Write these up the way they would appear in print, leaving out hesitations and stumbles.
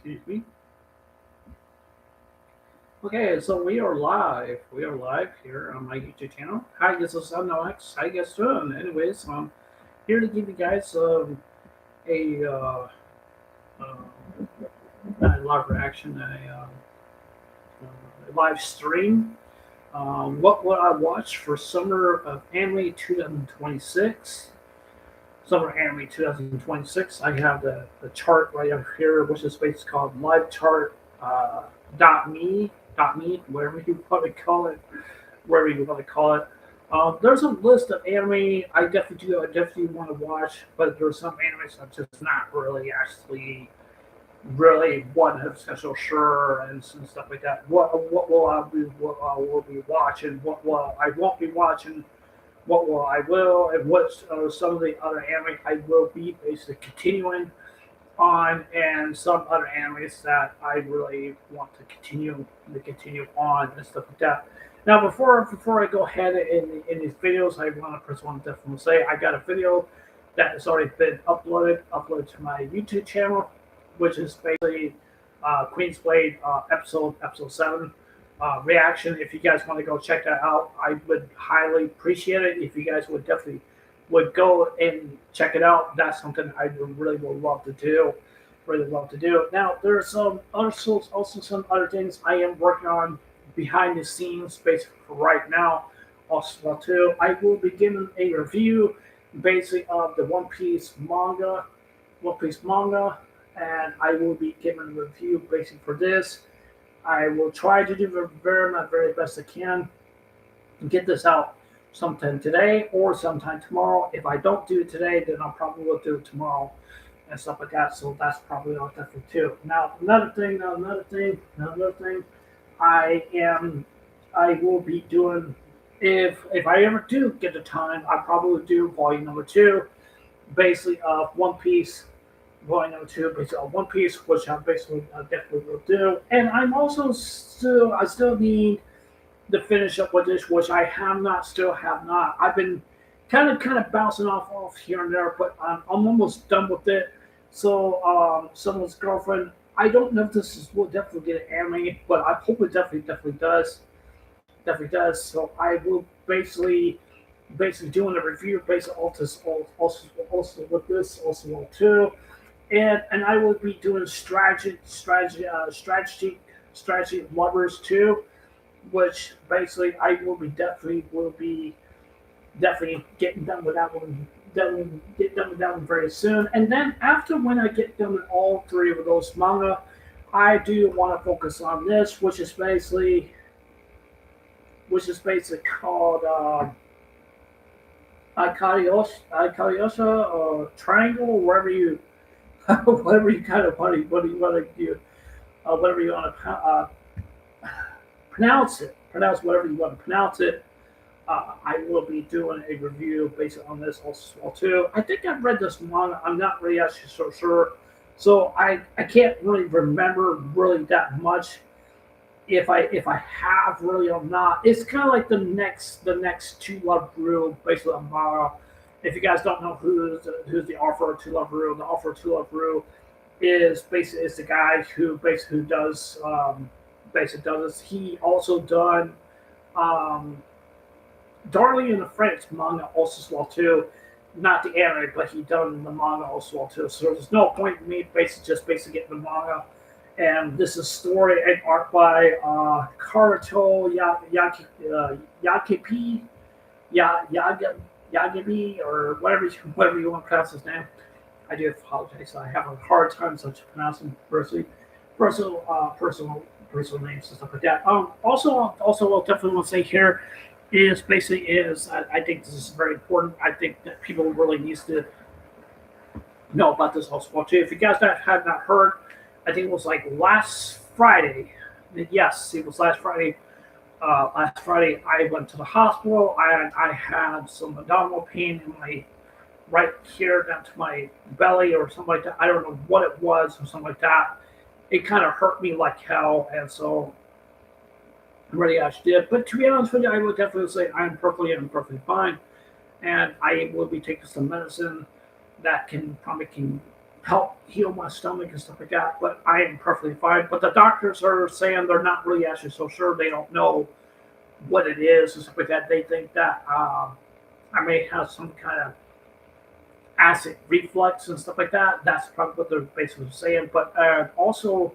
Excuse me. Okay, so we are live. We are live here on my YouTube channel. Hi, this is Alex. How you guys doing? Anyways, I'm here to give you guys a live reaction, a live stream. What I watched for summer of anime 2026. Summer anime 2026. I have the chart right up here, which is basically called live chart dot me, whatever you want to call it, wherever you want to call it. There's a list of anime I definitely want to watch, but there's some animes I'm just not really actually really 100% sure and stuff like that. What will I be what I will be watching? What will I won't be watching? What will I will? And what are some of the other anime I will be basically continuing on, and some other animes that I really want to continue on and stuff like that. Now, before I go ahead in these videos, I want to first want to definitely say I got a video that has already been uploaded to my YouTube channel, which is basically Queen's Blade episode 7 reaction. If you guys want to go check that out, I would highly appreciate it. If you guys would definitely would go and check it out. That's something I really would love to do. Really love to do. Now there's also some other things I am working on behind the scenes, basically for right now. Also, well, too, I will be giving a review, basically of the One Piece manga, and I will be giving a review basically for this. I will try to do my very best I can and get this out sometime today or sometime tomorrow. If I don't do it today, then I'll probably will do it tomorrow and stuff like that. So that's probably all definitely too. Now another thing, I am I will be doing, if I ever do get the time, I probably will do volume number two, basically of One Piece. Volume number two, basically of One Piece, which I basically definitely will do. And I still need to finish up with this, which I still have not. I've been kind of bouncing off here and there, but I'm almost done with it. So, someone's girlfriend. I don't know if will definitely get animated, but I hope it definitely does. Definitely does. So I will basically doing a review based on also with this also too, and I will be doing strategy lovers too, which basically I will be definitely getting done with that one. Definitely get done with that one very soon. And then after when I get done with all three of those manga, I do want to focus on this, which is basically called Ikariosa or Triangle, wherever you whatever you kind of what do you want to do, whatever you want to pronounce whatever you want to pronounce it. I will be doing a review based on this also as well too. I think I've read this manga. I'm not really actually so sure, so I can't really remember really that much. If I have really or not, it's kind of like the next Two Love Brew basically on manga. If you guys don't know who's the author of Two Love Brew, the author of Two Love Brew is the guy who basically does this. He also done um, Darling in the Franxx manga also as well too. Not the anime, but he done the manga also well too. So there's no point in me basically getting the manga. And this is story and art by Karuto Yakipi Yaga Yagabi, or whatever you want to pronounce his name. I do apologize. I have a hard time such pronouncing personal personal names and stuff like that. Also, I'll definitely want to say here is I think this is very important. I think that people really needs to know about this also too. If you guys have not heard, I think it was like last Friday. Yes, it was last Friday. Last Friday, I went to the hospital. I had some abdominal pain in my right here down to my belly or something like that. I don't know what it was or something like that. It kind of hurt me like hell, and so I really actually did. But to be honest with you, I would definitely say I'm perfectly fine, and I will be taking some medicine that can help heal my stomach and stuff like that. But I am perfectly fine. But the doctors are saying they're not really actually so sure. They don't know what it is and stuff like that. They think that I may have some kind of acid reflux and stuff like that. That's probably what they're basically saying. But also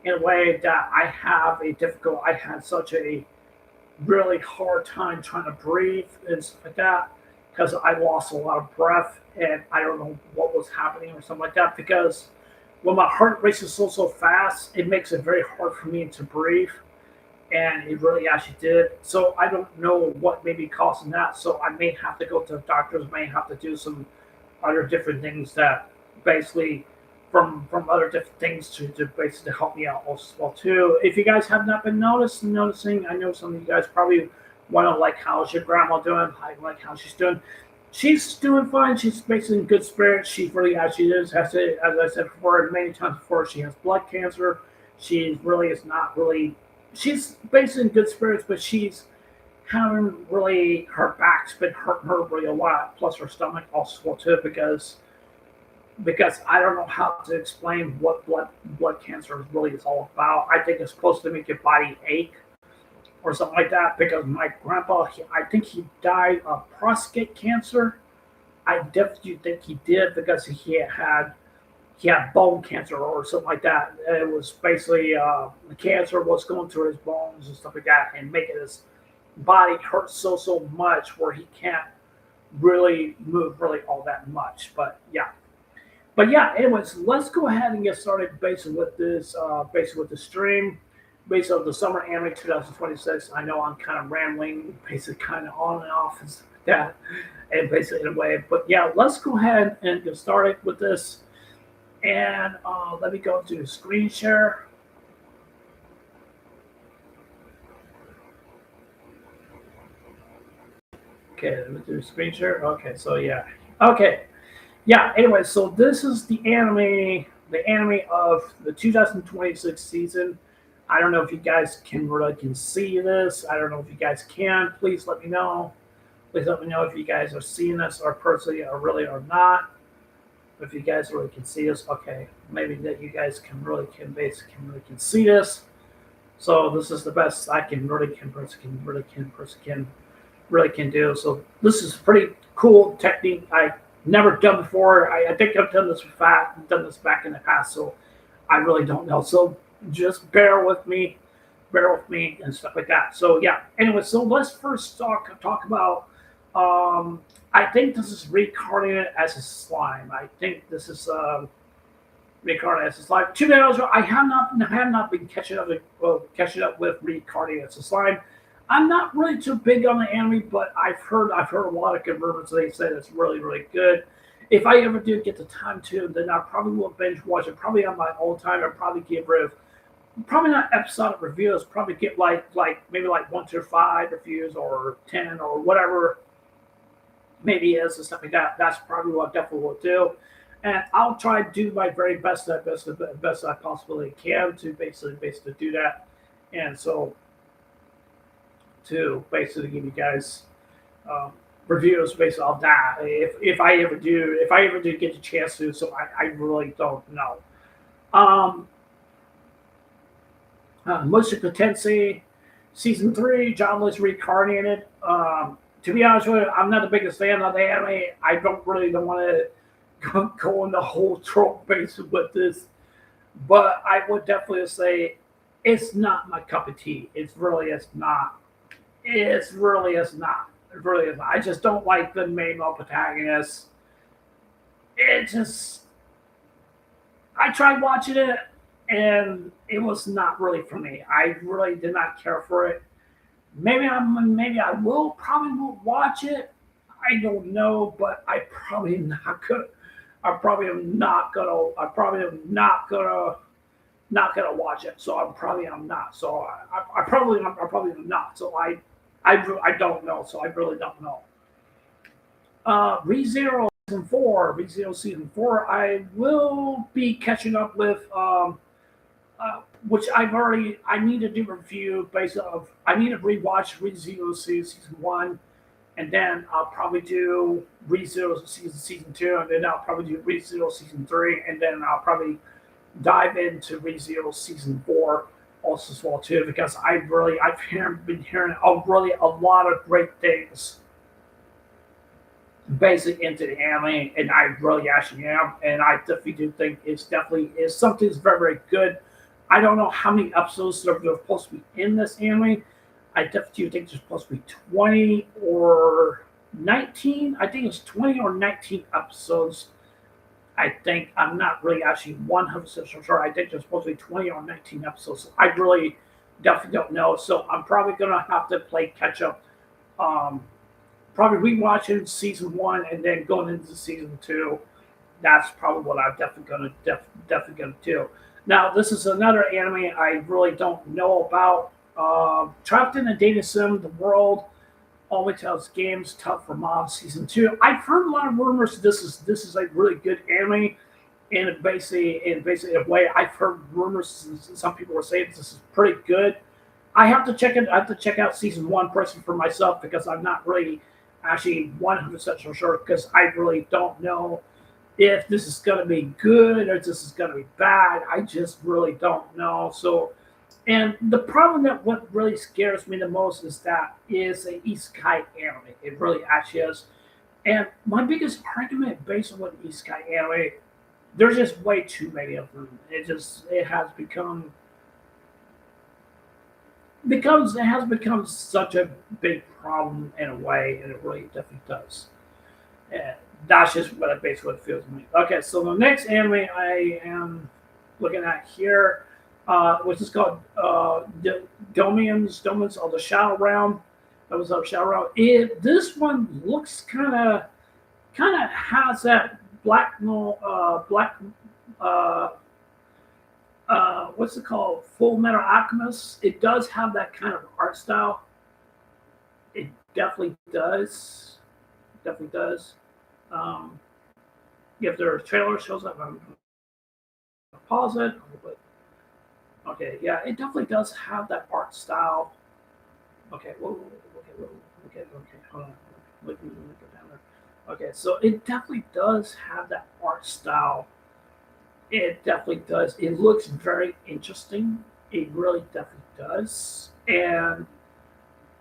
in a way that I had such a really hard time trying to breathe and stuff like that because I lost a lot of breath and I don't know what was happening or something like that because when my heart races so fast, it makes it very hard for me to breathe and it really actually did. So I don't know what may be causing that. So I may have to go to the doctors, may have to do some other different things that basically from other different things to basically help me out as well too. If you guys have not been noticing, I know some of you guys probably want to like how's your grandma doing, like how she's doing. She's doing fine. She's basically in good spirits. She really actually is. As I said before, many times before, she has blood cancer. She really is not really. She's basically in good spirits, but she's having really her back's been hurting her really a lot. Plus her stomach also too because I don't know how to explain what blood cancer really is all about. I think it's supposed to make your body ache or something like that. Because my grandpa, I think he died of prostate cancer. I definitely think he did because he had bone cancer or something like that. It was basically the cancer was going through his bones and stuff like that, and making his body hurt so much where he can't really move really all that much. But yeah, anyways, let's go ahead and get started basically with the stream, based on the Summer Anime 2026. I know I'm kind of rambling, basically kind of on and off and stuff like that, and basically in a way. But yeah, let's go ahead and get started with this. And let me go to screen share. Okay, let me do screen share. Okay, so yeah. Okay, yeah. Anyway, so this is the anime of the 2026 season. I don't know if you guys can see this. I don't know if you guys can. Please let me know. Please let me know if you guys are seeing this or personally or really or not. If you guys really can see this, okay, maybe that you guys can really can see this. So this is the best I can really can do. So this is pretty cool technique I never done before. I think I've done this back in the past, so I really don't know. So just bear with me and stuff like that. So yeah. Anyway, so let's first talk about. I think this is reincarnated as a slime. I think this is reincarnated as a slime. To be honest, I have not been catching up with reincarnated as a slime. I'm not really too big on the anime, but I've heard a lot of good rumors. They said it's really good. If I ever do get the time to, then I probably will binge watch it. Probably on my own time. I'll probably give rid of probably not episodic reviews. Probably get like maybe like 1 to 5 reviews or 10 or whatever maybe is and stuff like that. That's probably what I definitely will do. And I'll try to do my very best I possibly can to basically do that. And so to basically give you guys um, reviews based on that. If I ever do get the chance to, so I really don't know. Um, Mushoku Tensei season 3, John Lewis reincarnated. To be honest with you, I'm not the biggest fan of the anime. I don't want to go in the whole trope base with this, but I would definitely say it's not my cup of tea. It's really is not. It's really is not. It really is not. I just don't like the main male protagonist. It just I tried watching it and it was not really for me. I really did not care for it. Maybe I will probably will watch it. I don't know, but I probably not gonna. I probably am not gonna watch it. So I'm not. So I probably am not. So I don't know. So I really don't know. ReZero season four. I will be catching up with which I need to do a review based off. I need to rewatch ReZero season one and then I'll probably do ReZero season two, and then I'll probably do ReZero season three, and then I'll probably dive into ReZero season four also as well too, because been hearing really a lot of great things basically into the anime, and I really actually am, and I definitely do think it's definitely is something that's very very good. I don't know how many episodes they're supposed to be in this anime. I definitely do think there's supposed to be 20 or 19. I think it's 20 or 19 episodes. I think I'm not really actually 100% sure. I think there's supposed to be 20 or 19 episodes. So I really definitely don't know. So I'm probably gonna have to play catch up. Um, Probably rewatching season one and then going into season two. That's probably what I'm definitely gonna do. Now this is another anime I really don't know about. Trapped in a Data Sim, the world only tells games tough for mom season two. I've heard a lot of rumors. This is a really good anime, and basically a way I've heard rumors. Some people were saying this is pretty good. I have to check it. I have to check out season one personally for myself because I'm not really actually 100% sure because I really don't know if this is going to be good or if this is going to be bad. I just really don't know. So, and the problem that what really scares me the most is that is a isekai anime. It really actually is. And my biggest argument based on what isekai anime, there's just way too many of them. It has become such a big problem in a way, and it really definitely does. And that's just what it basically feels to me. Okay, so the next anime I am looking at here, which is called Domains of the Shadow Realm. That was our Shadow Realm. This one looks kind of has that black no black uh, what's it called? Full Metal Alchemist. It does have that kind of art style. It definitely does. Definitely does. Um, if their trailer shows up, I'm gonna pause it. But okay, yeah, it definitely does have that art style. Okay, okay, hold on. Let me go down there. Okay, so it definitely does have that art style. It definitely does. It looks very interesting. It really definitely does. And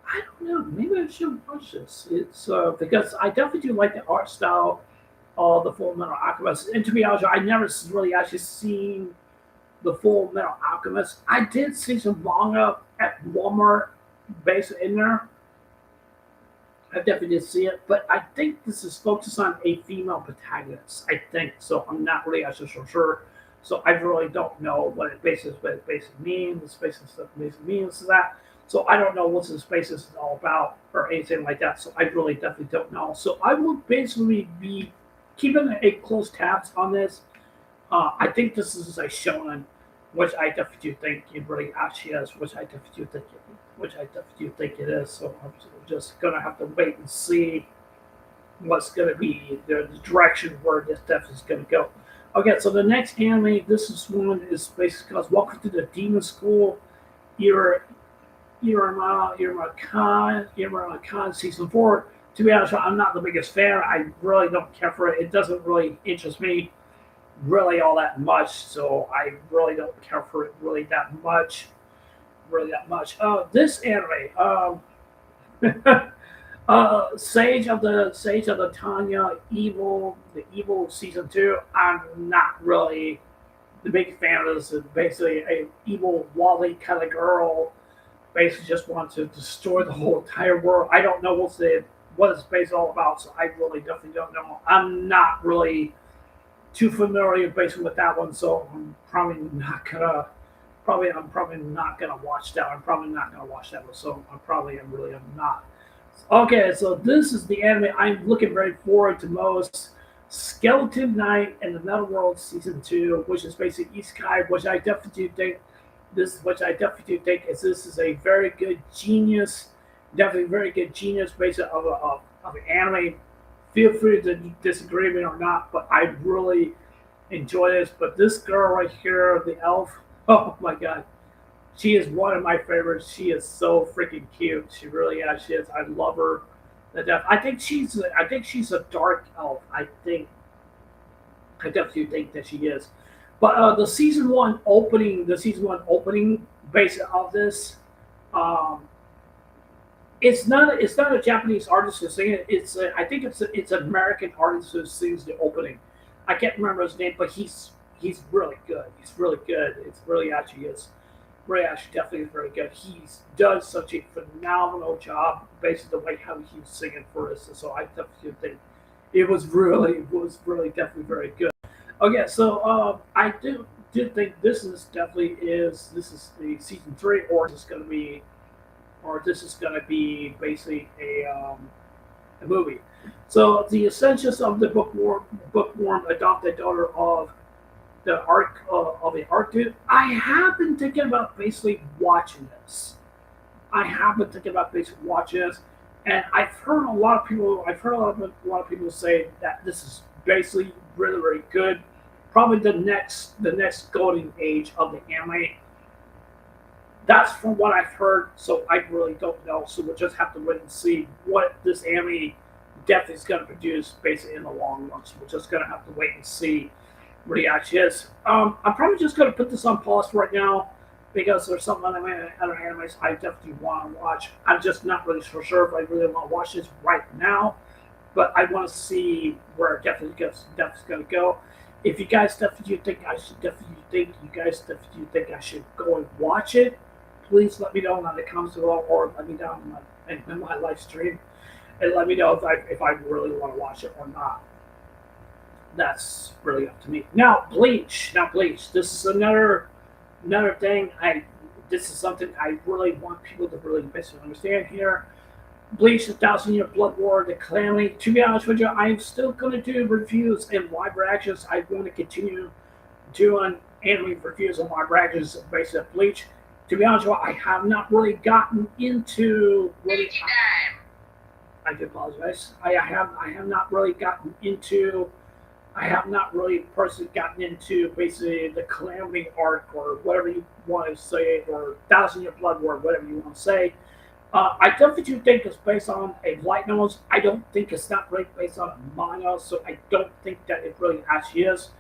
I don't know. Maybe I should watch this. It's because I definitely do like the art style of the Full Metal Alchemist. And to be honest, I never really actually seen the Full Metal Alchemist. I did see some manga at Walmart based in there. I definitely did see it, but I think this is focused on a female protagonist. I think so. I'm not really actually so sure. So I really don't know what it basically means. The space and stuff basically means to that. So I don't know what the space is all about or anything like that. So I really definitely don't know. So I will basically be keeping a close tabs on this. I think this is a shonen, which I definitely do think it really actually is, which I definitely do think it is. So I'm just gonna have to wait and see what's gonna be the direction where this stuff is gonna go. Okay, so the next anime, this is one is basically called Welcome to the Demon School, Ira Irma Khan season four. To be honest, I'm not the biggest fan. I really don't care for it. It doesn't really interest me really all that much, so I really don't care for it really that much. This anime, Sage of the Tanya the Evil season two. I'm not really the big fan of this. Is basically a evil Wally kind of girl. Basically, just wants to destroy the whole entire world. I don't know what it's based all about, so I really definitely don't know. I'm not really too familiar basically with that one, so I'm probably not gonna watch that. I'm probably not gonna watch that one, so I'm not. Okay, so this is the anime I'm looking very forward to most. Skeleton Knight and the Metal World Season 2, which is basically Isekai, which I definitely do think is this is a very good genius, definitely very good genius based of an anime. Feel free to disagree with me or not, but I really enjoy this. But this girl right here, the elf, oh my god, she is one of my favorites. She is so freaking cute. She really is. She is. I love her. I think she's a dark elf. I definitely think that she is. But the season one opening based of this, um, it's not a Japanese artist who's singing it. I think it's an American artist who sings the opening. I can't remember his name, but he's really good. He's really good. It's really actually is. Ray Ash definitely is very good. He's does such a phenomenal job, based on the way how he's singing for us. So I definitely think it was really definitely very good. Okay, so I do think this is the season three, or this is going to be basically a movie. So the Ascensions of the bookworm adopted daughter of the arc of the arc dude. I have been thinking about basically watching this. I have been thinking about basically watching this, and I've heard a lot of people. I've heard a lot of people say that this is basically really really good. Probably the next golden age of the anime. That's from what I've heard. So I really don't know. So we'll just have to wait and see what this anime definitely is going to produce, basically in the long run. So we're just going to have to wait and see what he actually is. I'm probably just going to put this on pause right now because there's some other animes I definitely want to watch. I'm just not really so sure if I really want to watch this right now, but I want to see where it definitely going to go. If you guys definitely think I should definitely think you guys definitely think I should go and watch it, please let me know in the comments below or let me know in my live stream and let me know if I really want to watch it or not. That's really up to me. Now Bleach. Now Bleach. This is another thing. I This is something I really want people to really basically understand here. Bleach, the Thousand Year Blood War, the Calamity. To be honest with you, I'm still going to do reviews and live reactions. I want to continue doing anime reviews and live reactions based on Bleach. To be honest with you, I have not really gotten into really. I do apologize. I have not really gotten into. I have not really personally gotten into basically the Calamity arc or whatever you want to say, or Thousand Year Blood War, whatever you want to say. I definitely do think it's based on a light novel. I don't think it's not really based on a manga, so I don't think that it really actually is.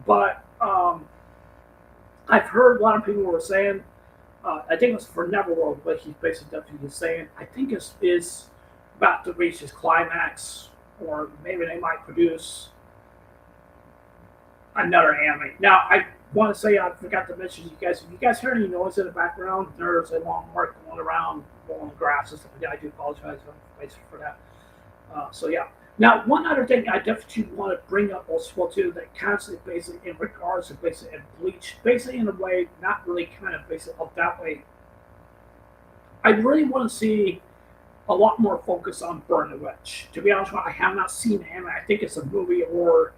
But I've heard a lot of people were saying, I think it was for Neverworld, but he's basically definitely saying, I think is about to reach his climax, or maybe they might produce another anime. Now, I want to say I forgot to mention you guys. If you guys hear any noise in the background, there's a long mark going around along the grass and stuff like that. I do apologize for that. So yeah. Now, one other thing I definitely want to bring up as well too, that constantly basically in regards to basically in Bleach, basically in a way, not really kind of basically up that way. I really want to see a lot more focus on Burn the Witch. To be honest with you, I have not seen him. I think it's a movie or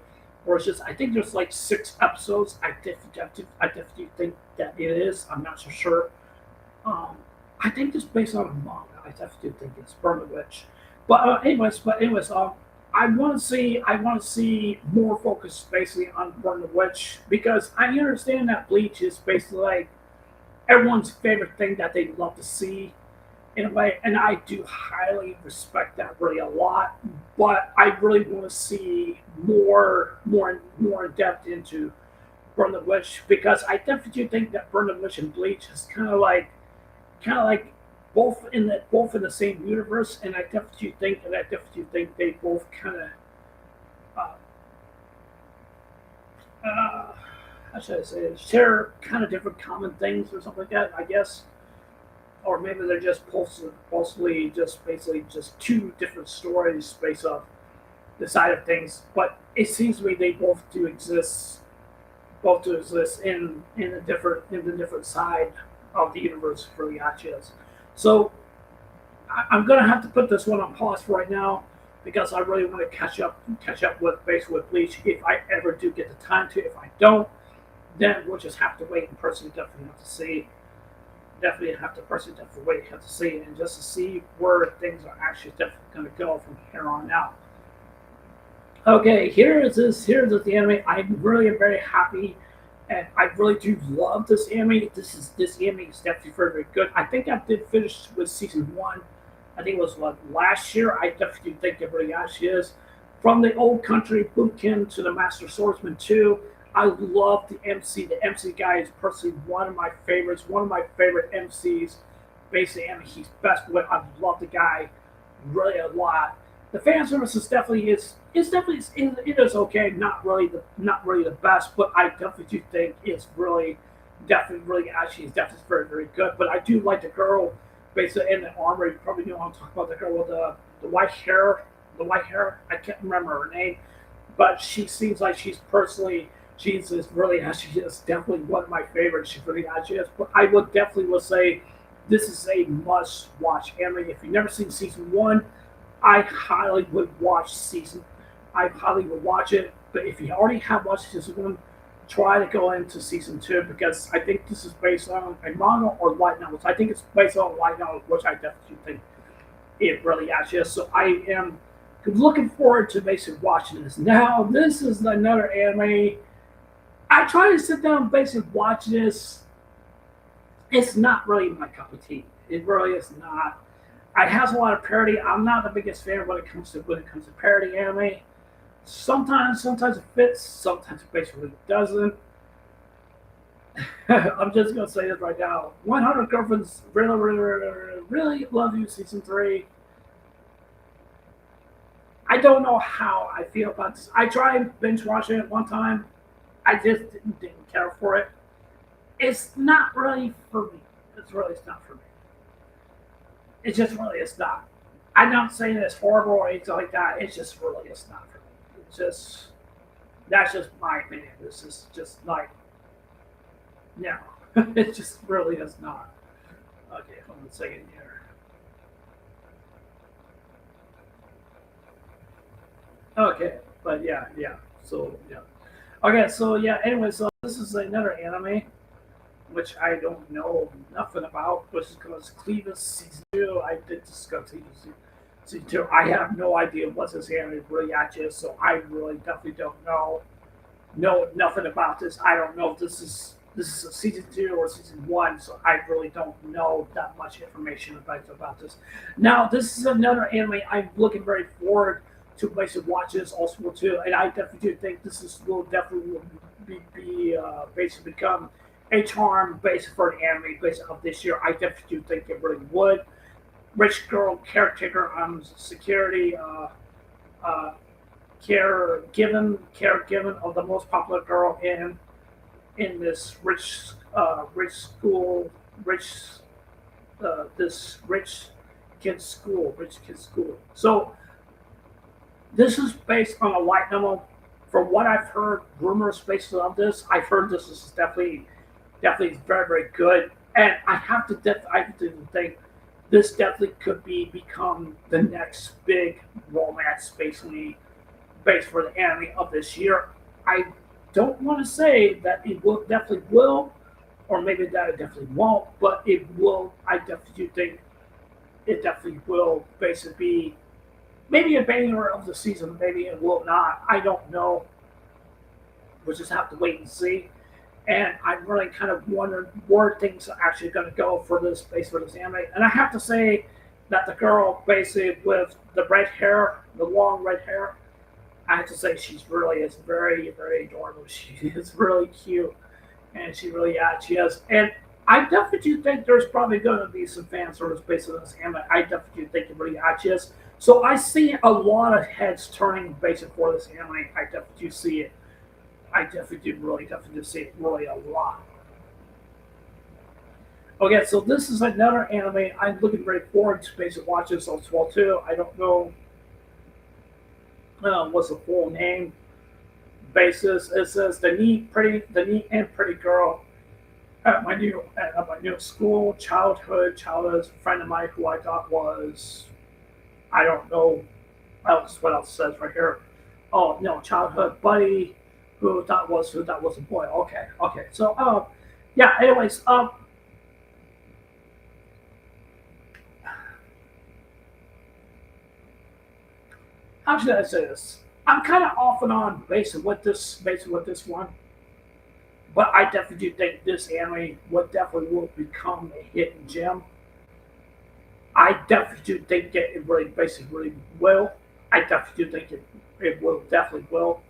it's just I think there's like 6 episodes. I definitely think that it is. I'm not so sure. Um, I think it's based on a manga. I definitely think it's Burn the Witch. But anyways, I want to see more focus basically on Burn the Witch because I understand that Bleach is basically like everyone's favorite thing that they love to see in a way, and I do highly respect that really a lot. But I really want to see more in depth into Burn the Witch because I definitely think that Burn the Witch and Bleach is kind of like both in the same universe, and I definitely think they both kind of uh, uh, how should I say it, share kind of different common things or something like that. I guess or maybe they're just possibly just basically just two different stories based off the side of things. But it seems to me they both do exist in the different side of the universe for the Achis. So I'm gonna have to put this one on pause right now because I really want to catch up with basically with Bleach if I ever do get the time to. If I don't, then we'll just have to wait and personally definitely have to see definitely have to personally definitely wait have to see and just to see where things are actually definitely going to go from here on out. Okay, here's the anime. I'm really very happy, and I really do love this anime. This anime is definitely very very good. I think I did finish with season one. I think it was what last year. I definitely think it really actually is. From the old country bootkin to the Master Swordsman 2, I love the MC. The MC guy is personally one of my favorites, one of my favorite MCs. Basically, I mean, he's best. I love the guy really a lot. The fan service is definitely is definitely it is okay. Not really the best, but I definitely do think it's really definitely really actually is definitely very very good. But I do like the girl basically in the armor. You probably know I'm talking about the girl with the white hair. The white hair. I can't remember her name, but she seems like she's is really she is definitely one of my favorites. She really actually is. But I would definitely will say this is a must watch anime. If you've never seen season one, I highly would watch season. I highly would watch it. But if you already have watched season one, try to go into season two because I think this is based on a manga or light novels. I think it's based on light novels, which I definitely think it really actually is. So I am looking forward to basically watching this. Now, this is another anime. I try to sit down and basically watch this. It's not really my cup of tea. It really is not. It has a lot of parody. I'm not the biggest fan when it comes to parody anime. Sometimes it fits. Sometimes it basically doesn't. I'm just gonna say this right now. 100 Girlfriends really love you. Season three. I don't know how I feel about this. I tried binge watching it one time. I just didn't care for it. It's not really for me. It's not for me. It just really is not. I'm not saying it's horrible or anything like that. It's just really is not for me. It's just that's just my opinion. This is just like no. It just really is not. Okay, hold on a second here. Okay, but yeah. So yeah. Okay, so yeah. Anyway, so this is another anime which I don't know nothing about, which is because Clevis season two. I did discuss season two. I have no idea what this anime really actually is, so I really definitely don't know nothing about this. I don't know if this is a season two or season one, so I really don't know that much information about this. Now, this is another anime I'm looking very forward to basically watch this also too, and I definitely do think this is will definitely basically become a charm based for an anime based of this year. I definitely do think it really would. Rich girl caretaker security uh, care given of the most popular girl in this rich school rich this rich kid's school. So this is based on a light novel. From what I've heard, rumors based on this, I've heard this is definitely very very good. And I have to think this definitely could become the next big romance based for the anime of this year. I don't want to say that it will definitely will, or maybe that it definitely won't, but it will. I definitely do think it definitely will basically be maybe a banger of the season, maybe it will not. I don't know. We'll just have to wait and see. And I'm really kind of wondering where things are actually going to go for this based for this anime. And I have to say that the girl basically with the red hair, the long red hair, I have to say she's really is very very adorable. She is really cute, and she really yeah she is. And I definitely do think there's probably going to be some fan service based on this anime. I definitely do think it really actually is. So I see a lot of heads turning basically for this anime. I definitely do see it. I definitely do see it really a lot. Okay, so this is another anime I'm looking very forward to basically watch this as well too. I don't know what's the full name basis. It says the neat and pretty girl at my new school. Childhood friend of mine who I thought was I don't know what else it says right here. Oh no, childhood buddy who that was a boy. Okay. So yeah. Anyways, how should I say this? I'm kind of off and on based with this one, but I definitely do think this anime would definitely will become a hidden gem. I definitely do think it really basically really will. I definitely do think it will definitely will.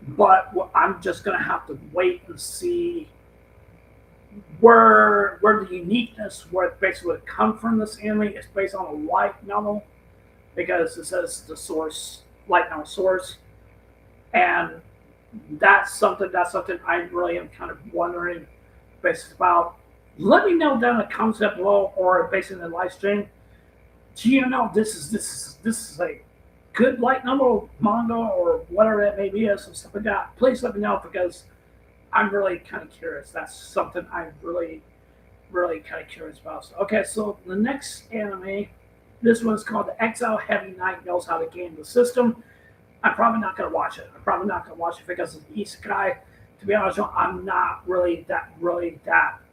But I'm just gonna have to wait and see where the uniqueness, where it basically would come from this anime. It's based on a light novel because it says the source, light novel source, and that's something I really am kind of wondering basically about. Let me know down in the comments down below or basically in the live stream. Do you know this is a good light novel manga or whatever it may be or some stuff like that? Please let me know because I'm really kind of curious. That's something I'm really kind of curious about. So, okay, so the next anime, this one's called The Exile Heavy Knight Knows How to Game the System. I'm probably not gonna watch it. I'm probably not gonna watch it because it's isekai. To be honest, I'm not really that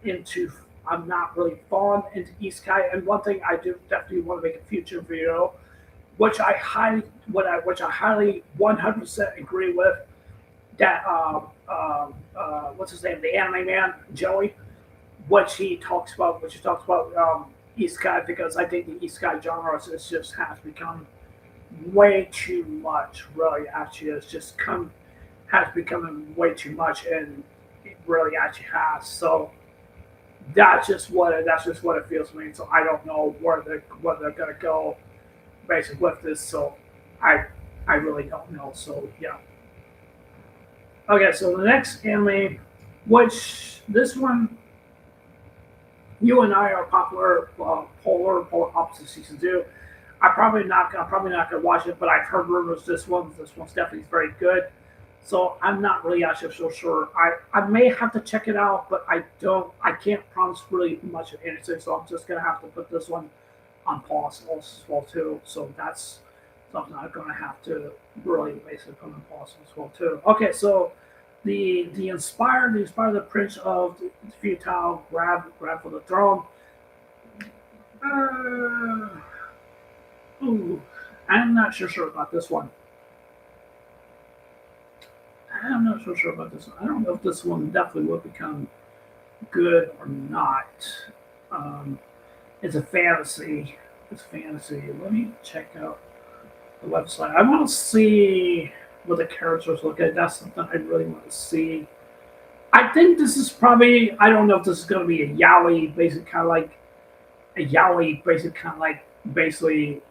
into. I'm not really fond into isekai. And one thing I do definitely want to make a future video, which I highly 100% agree with. That what's his name? The anime man Joey, which he talks about isekai because I think the isekai genre is just has become way too much. Really, actually, it's just come has become way too much, and it really actually has. So that's just what it feels to me. So I don't know where they're gonna go basically with this. So I I really don't know. So yeah. Okay, so the next anime, which this one you and I are popular polar opposite season two. I'm probably not gonna watch it, but I've heard rumors this one's definitely very good. So I'm not really actually so sure. I may have to check it out, but I can't promise really much of anything. So I'm just gonna have to put this one on pause as well too. So that's something I'm gonna have to really basically put on pause as well too. Okay, so the inspire the prince of the futile grab for the throne. Uh, ooh, I'm not sure about this one. I'm not so sure about this one. I don't know if this one definitely will become good or not. Um, it's a fantasy. It's fantasy. Let me check out the website. I want to see what the characters look like. That's something I really want to see. I think this is probably. I don't know if this is going to be a yaoi, basic kind of like a yaoi, basic kind of like basically.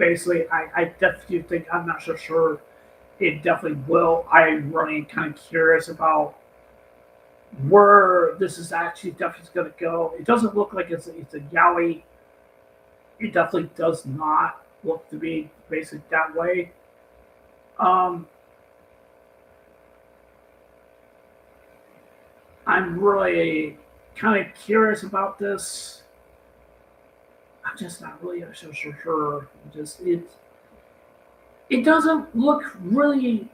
I definitely think I'm not so sure. It definitely will. I'm really kind of curious about where this is actually definitely going to go. It doesn't look like it's a yaoi. It definitely does not look to be basic that way. Um, I'm really kind of curious about this. I'm just not really so sure. Just it doesn't look really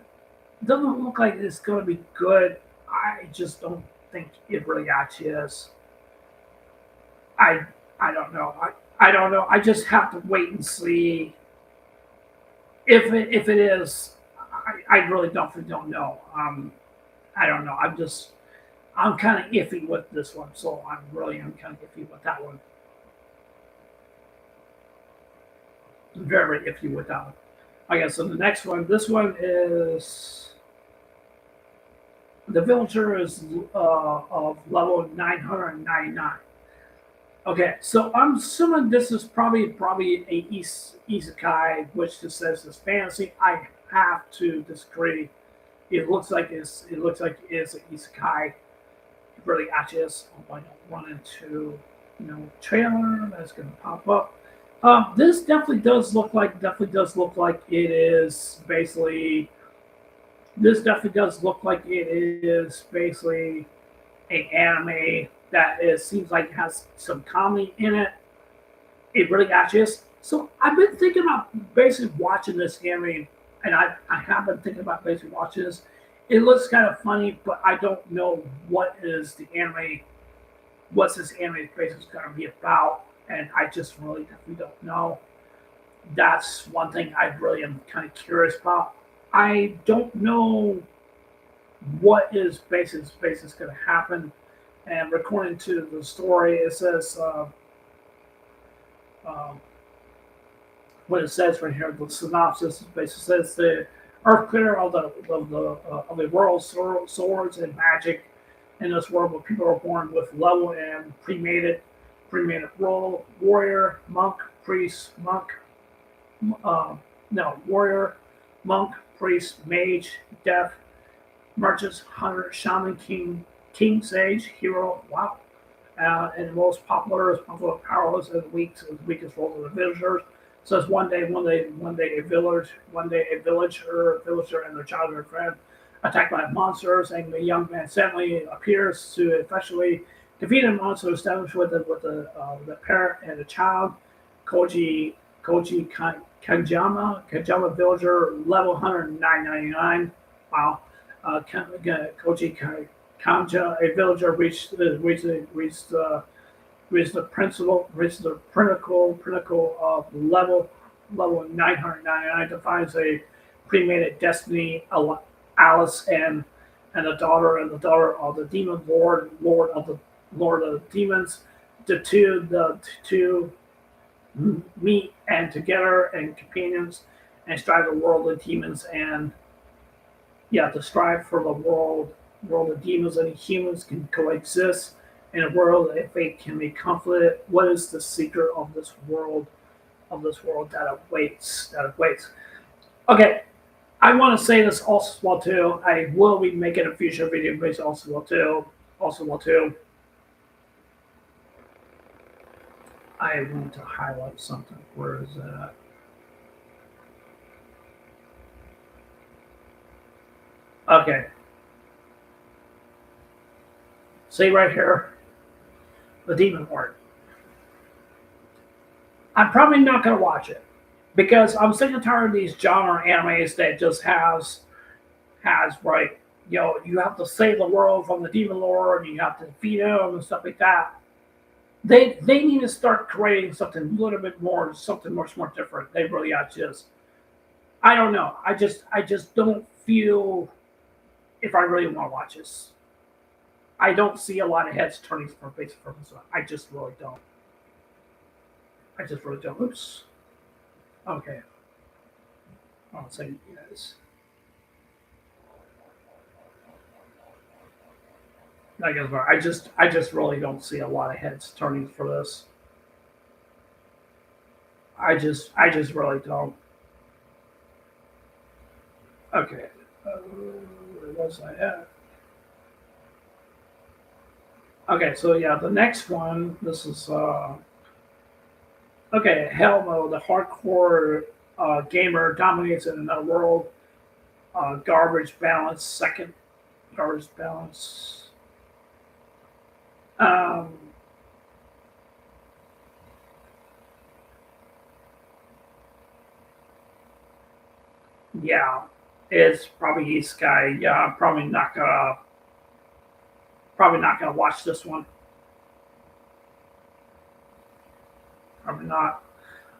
doesn't look like it's going to be good. I just don't think it really actually is. I I don't know. I don't know. I just have to wait and see if it is. I really don't know. I don't know. I'm kind of iffy with this one, so I'm kind of iffy with that one. Very iffy with that one. Okay, so the next one. This one is the villager is of level 999. Okay, so I'm assuming this is probably a isekai, which just says it's fantasy. I have to disagree. It looks like it's an isekai. It really actually is. I don't run into trailer that's gonna pop up. This definitely does look like it is basically. This definitely does look like it is basically an anime that is seems like it has some comedy in it. It really actually is. So I've been thinking about basically watching this anime, and I have been thinking about basically watching this. It looks kind of funny, but I don't know what is the anime, what's this anime basically going to be about, and I just really definitely don't know. That's one thing I really am kind of curious about. I don't know what is basis going to happen. And according to the story, it says Um, what it says right here, the synopsis basically says the Earth clear of the world swords and magic in this world where people are born with level and pre-mated role warrior monk priest monk uh, no warrior monk priest mage death merchants hunter shaman king sage hero wow and the most popular is powerless and weakest roles of the villagers. So it's one day a villager and their childhood friend attacked by monsters, and the young man suddenly appears to effectually defeat a monster established with the parent and the child. Koji Kanjama villager level 109.99. Wow. Koji Kanja, a villager reached the pinnacle of level 999 defines a pre-mated destiny. Alice and the daughter of the demon lord of the demons. The two meet and together and companions and strive the world of demons and to strive for the world of demons and humans can coexist in a world that fate can be comforted. What is the secret of this world that awaits? Okay, I want to say this also well too. I will be making a future video based also well too. Also well too. I want to highlight something. Where is that? Okay. See right here, the Demon Lord. I'm probably not going to watch it because I'm sick and tired of these genre animes that just has right. You have to save the world from the Demon Lord, and you have to defeat him and stuff like that. They need to start creating something a little bit more, something much more different. They really are just. I don't know. I just don't feel if I really want to watch this. I don't see a lot of heads turning for basic purpose. I just really don't. I just really don't. Oops. Okay. I'll say you guys. I guess I just really don't see a lot of heads turning for this. I just really don't. Okay. Where was I at? Okay, so yeah, the next one. This is okay. Hell no, the hardcore gamer dominates in the world. Garbage balance second. Garbage balance. Um, yeah, it's probably East Guy. Yeah, I'm probably not gonna watch this one. Probably not.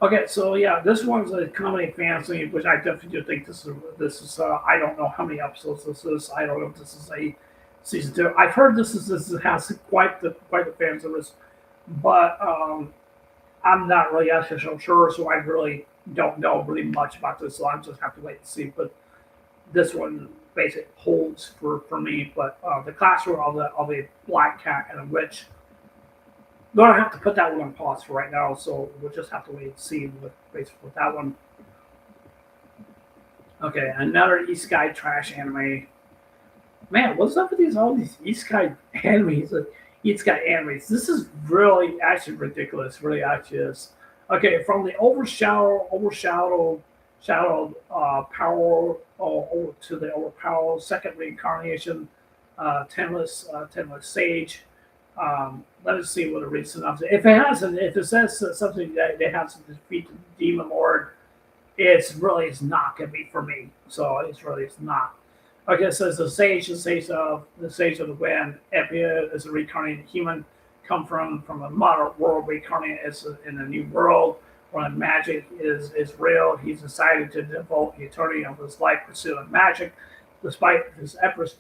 Okay, so yeah, this one's a comedy fantasy, which I definitely do think this is. I don't know how many episodes this is. I don't know if this is a season two. I've heard this has quite the fan service, but I'm not really actually so sure, so I really don't know really much about this. So I just have to wait and see. But this one basically holds for me. But the classroom of a black cat and a witch. Gonna have to put that one on pause for right now, so we'll just have to wait and see with that one. Okay, another East Sky trash anime. Man, what's up with all these East Sky animes? East Sky animes. This is really actually ridiculous. Really actually is. Okay, from the shadowed power to the overpowered second reincarnation, Tenless Sage. Let us see what it reads synopsis. If it says something that they have to defeat the demon lord, it's not gonna be for me. So it's not. Okay, it says the sage of the wind. Epia is a reincarnated human, come from a modern world, reincarnated in a new world where magic is real. He's decided to devote the eternity of his life pursuing magic, despite his efforts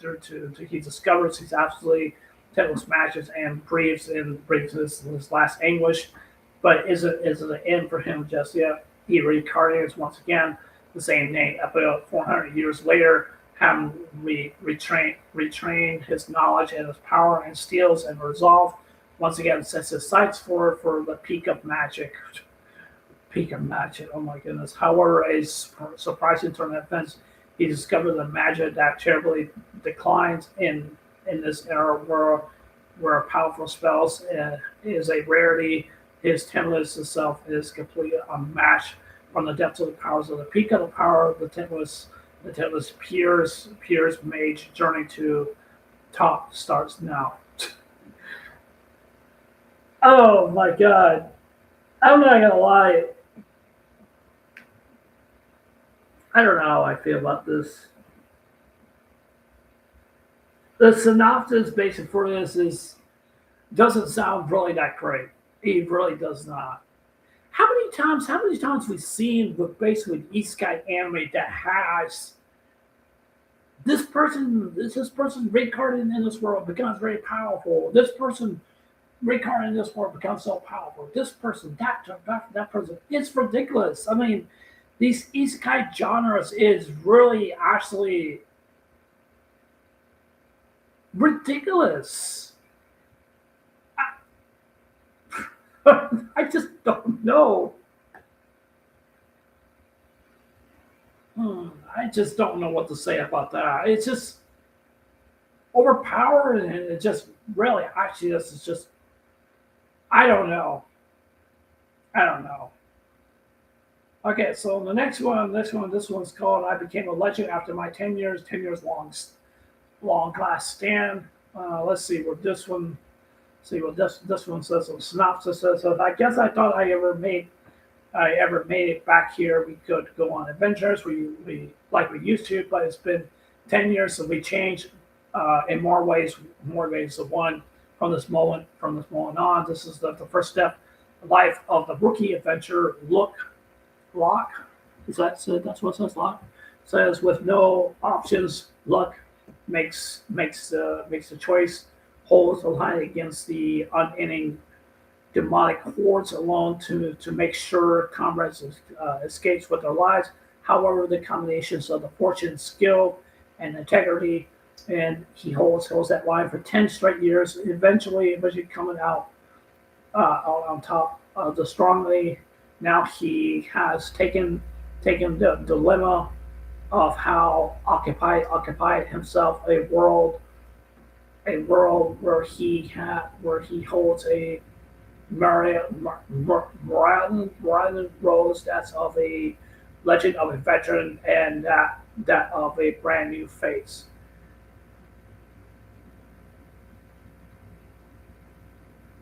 he discovers he's absolutely Tentacles smashes and breathes his last anguish. But is it an end for him just yet? He reincarnates once again, the same name, about 400 years later, having retrained his knowledge and his power and skills and resolve. Once again, sets his sights for the peak of magic. Peak of magic. Oh my goodness. However, a surprising turn of events, he discovered the magic that terribly declines in this era where powerful spells is a rarity. His Tempest itself is completely unmatched from the depths of the powers of the peak of the power of the Tempest Pierce mage journey to top starts now. Oh my god. I'm not gonna lie. I don't know how I feel about this. The synopsis basically for this is doesn't sound really that great. It really does not. How many times we've seen with basically Isekai anime that has this person reincarnated in this world becomes very powerful. This person reincarnated in this world becomes so powerful. This person, that person. It's ridiculous. I mean, these Isekai genres is really actually ridiculous. I just don't know. I just don't know what to say about that. It's just overpowered, and it just really actually this is just I don't know. I don't know. Okay, so the this one's called "I Became a Legend After My 10 years long class stand." Let's see what this one. See what this one says. So synopsis says. So I guess I thought I ever made it back here. We could go on adventures. We like we used to, but it's been 10 years since we changed in more ways than one. From this moment on, this is the first step in life of the rookie adventure. Lock. Is that so? That's what it says. Lock says with no options. Luck makes the choice. Holds the line against the unending demonic hordes alone to make sure comrades escapes with their lives. However, the combinations of the fortune, skill, and integrity, and he holds that line for 10 straight years. Eventually coming out on top of the strongly. Now he has taken the dilemma of how occupied himself a world where he holds a Moran Rose that's of a legend of a veteran and that of a brand new face.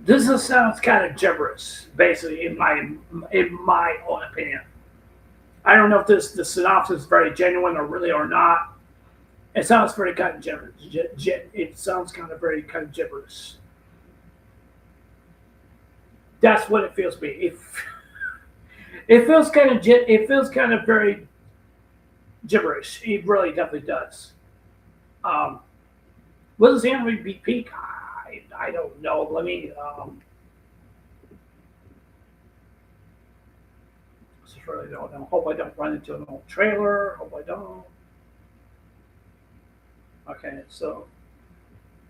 Sounds kind of gibberish, basically, in my own opinion. I don't know if the synopsis is very genuine or really or not. It sounds very kind of gibberish. It sounds kind of very kind of gibberish. That's what it feels to me. It feels kind of very gibberish. It really definitely does. Um, will this anime be peak? I don't know. Let me just really don't know. Hope I don't run into an old trailer. Hope I don't. Okay, so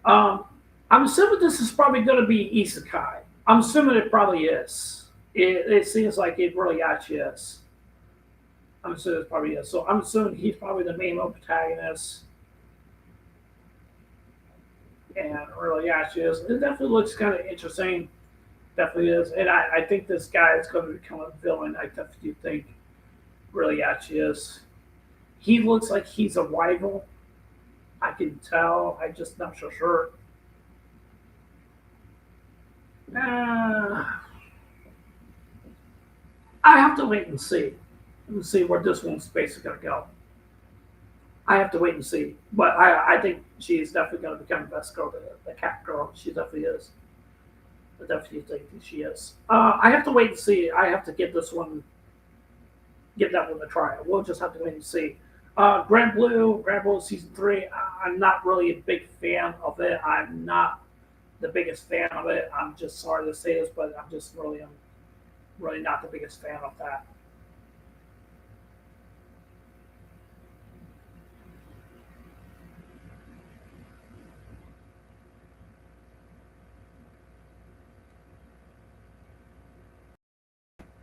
um, I'm assuming this is probably going to be isekai. I'm assuming it probably is. It seems like it really actually is. I'm assuming it probably is. So I'm assuming he's probably the main protagonist, and really actually is. It definitely looks kind of interesting. Definitely is, and I think this guy is going to become a villain. I definitely think really actually is. He looks like he's a rival. I can tell. I just not so sure. Uh, I have to wait and see. And see where this one's basically going to go. I have to wait and see. But I think she's definitely going to become the best girl, the cat girl. She definitely is. I definitely think she is. I have to wait and see. I have to give that one a try. We'll just have to wait and see. Grand Blue season three. I'm not really a big fan of it. I'm not the biggest fan of it. I'm just sorry to say this, but I'm just really am. really not the biggest fan of that.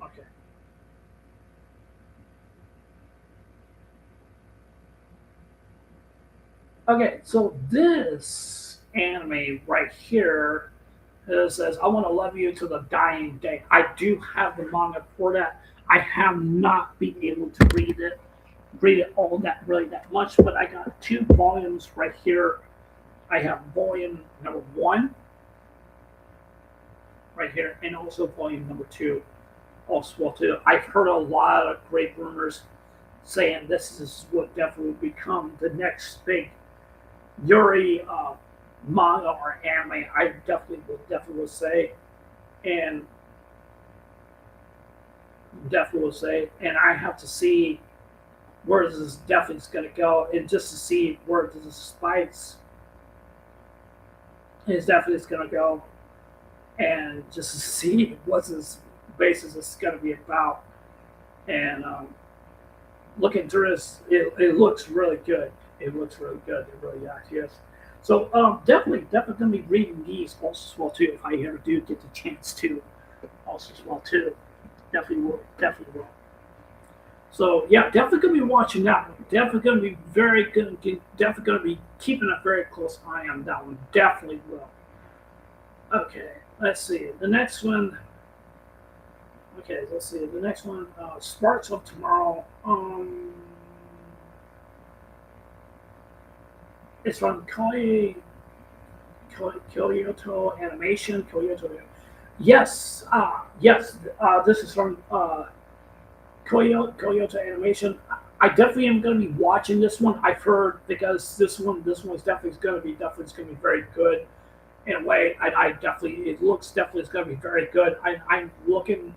Okay. Okay, so this anime right here says, I want to love you to the dying day. I do have the manga for that. I have not been able to read it all that really that much, but I got two volumes right here. I have volume number one right here, and also volume number two also well too. I've heard a lot of great rumors saying this is what definitely will become the next big Yuri manga or anime. I definitely will say, and definitely will say, and I have to see where this is definitely going to go, and just to see where this spice is definitely going to go, and just to see what this basis is going to be about, and looking through this, it looks really good. It looks really good. It really actually is. So definitely gonna be reading these also as well too. If I ever do get the chance to, also as well too, definitely will. So yeah, definitely gonna be watching that one. Definitely gonna be very good. Definitely gonna be keeping a very close eye on that one. Definitely will. Okay, let's see the next one. Okay, let's see the next one. Sparks of Tomorrow. It's from Kyoto Animation. Kyoto. Yes, yes. This is from Kyoto Animation. I definitely am going to be watching this one. I've heard because this one is definitely going to be very good in a way. I definitely it looks definitely it's going to be very good. I'm looking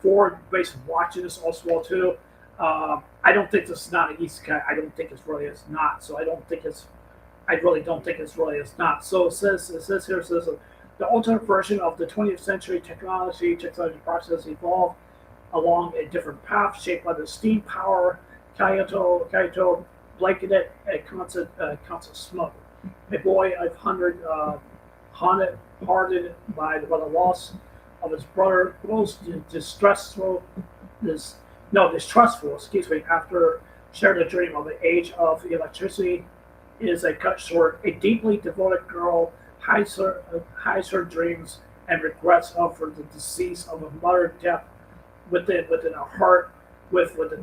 forward to basically watching this also well too. I don't think this is not an isekai. I don't think it's really is not. So I really don't think it's really it's not. So it says here it says the ultimate version of the 20th century technology process evolved along a different path shaped by the steam power. Kyoto blanketed a constant smoke. A boy of haunted by the loss of his brother, most this distrustful, excuse me, after shared a dream of the age of electricity is a cut short. A deeply devoted girl hides her dreams and regrets over the decease of a mother death within her heart. With the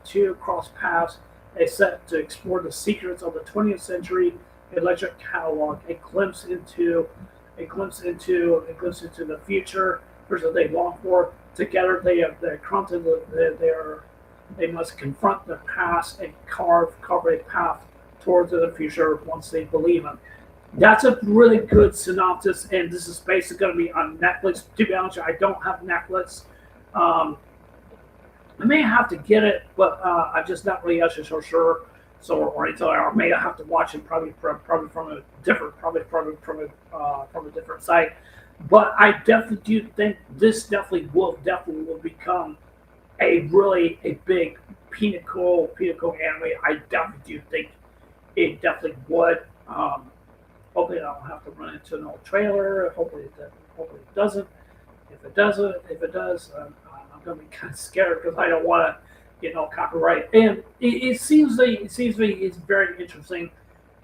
two cross paths, they set to explore the secrets of the 20th century electric catalog. A glimpse into the future, versus they long for. Together, they must confront their past and carve a path towards the future once they believe in. That's a really good synopsis, and this is basically going to be on Netflix. To be honest, I don't have Netflix. Um, I may have to get it, but I'm just not really actually so sure. So, or until I may have to watch it probably from a different from a different site. But I definitely do think this definitely will become a really a big pinnacle anime. I definitely do think it definitely would. Hopefully, I don't have to run into an old trailer. Hopefully it doesn't. If it does, I'm gonna be kind of scared because I don't want to, copyright. And it seems like it's very interesting.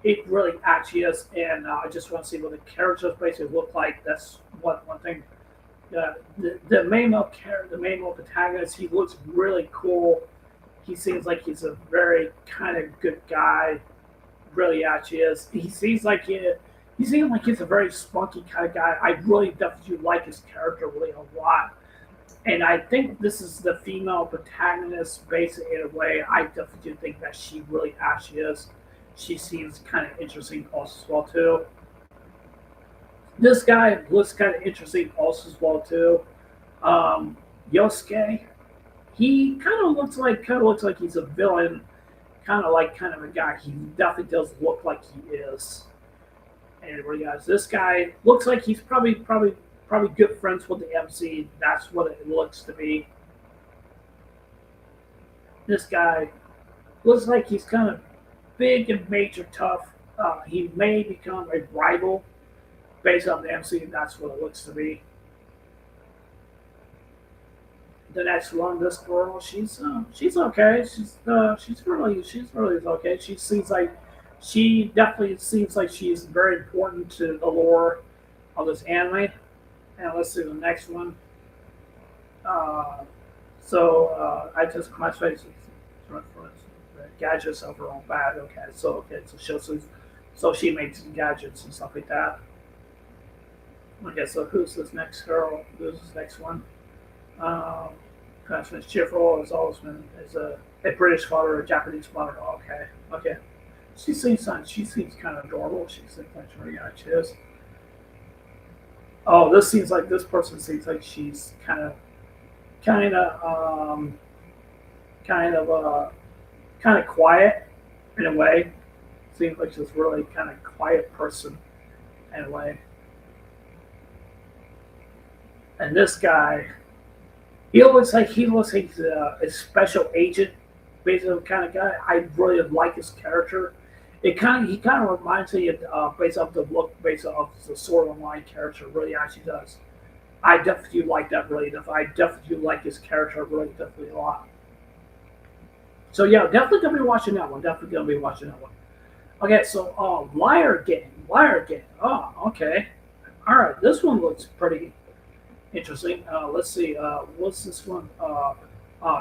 It really actually is, and I just want to see what the characters basically look like. That's one thing. The main male protagonist, he looks really cool. He seems like he's a very kind of good guy. Really actually is. He seems like he's a very spunky kind of guy. I really definitely like his character really a lot. And I think this is the female protagonist, basically in a way. I definitely do think that she really actually is. She seems kind of interesting also as well too. This guy looks kind of interesting also as well too. Yosuke, he kind of looks like he's a villain, kind of a guy. He definitely does look like he is. And where guys, this guy looks like he's probably probably good friends with the MC. That's what it looks to be. This guy looks like he's kind of big and major tough. He may become a rival based on the MC. That's what it looks to be. The next one, this girl, she's okay. She's really okay. She definitely seems like she's very important to the lore of this anime. And let's see the next one. Uh, I just my face gadgets of her own bag. So she makes gadgets and stuff like that. Okay, so who's this next girl? Who's this next one? Um, Constance Cheerful has always been is a British mother, a Japanese mother. Okay, okay. She seems kind of adorable. She seems like she is. Oh, this seems like this person seems like she's kind of kind of kind of quiet in a way. Seems like she's really kind of quiet person in a way. And this guy, he looks like he's a special agent, basically kind of guy. I really like his character. He kind of reminds me of based off the look, based off the Sword Online character. Really, actually does. I definitely like that really. I definitely like his character really definitely a lot. So yeah, definitely gonna be watching that one. Definitely gonna be watching that one. Okay, so Liar Game. Oh, okay. All right, this one looks pretty interesting. Let's see. What's this one?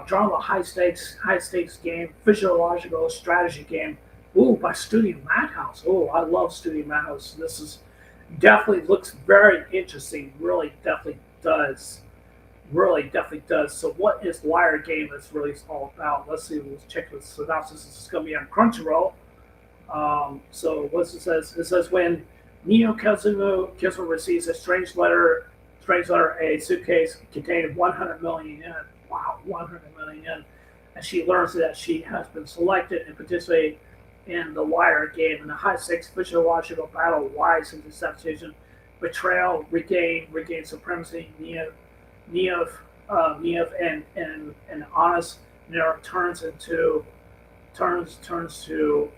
Drama high stakes game, physiological strategy game. Ooh, by Studio Madhouse. Oh, I love Studio Madhouse. This is definitely looks very interesting. Really, definitely does. Really, definitely does. So, what is Liar Game? That's really all about. Let's see. Let's check the synopsis. This is going to be on Crunchyroll. So what it says? It says when Neo Kazuma receives a a suitcase containing 100 million yen. Wow, 100 million yen. And she learns that she has been selected and participate in the Liar Game in a high stakes physiological battle. Lies and deception, betrayal, regain supremacy. Neo and honest Nero turns to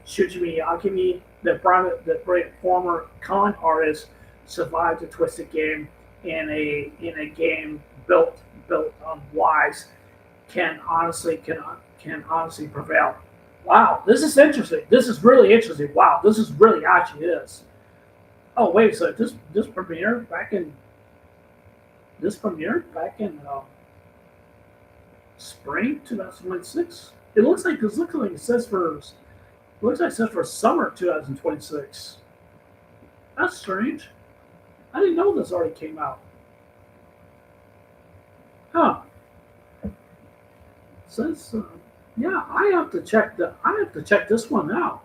Shujimi Akemi, the great former con artist, survived the twisted game in a game built on lies, can honestly prevail. Wow, this is interesting. This is really interesting. Wow, this is really actually is. Oh wait, so this premiered back in spring 2026. It looks like it says for summer 2026. That's strange. I didn't know this already came out. Huh. It says yeah, I have to check this one out.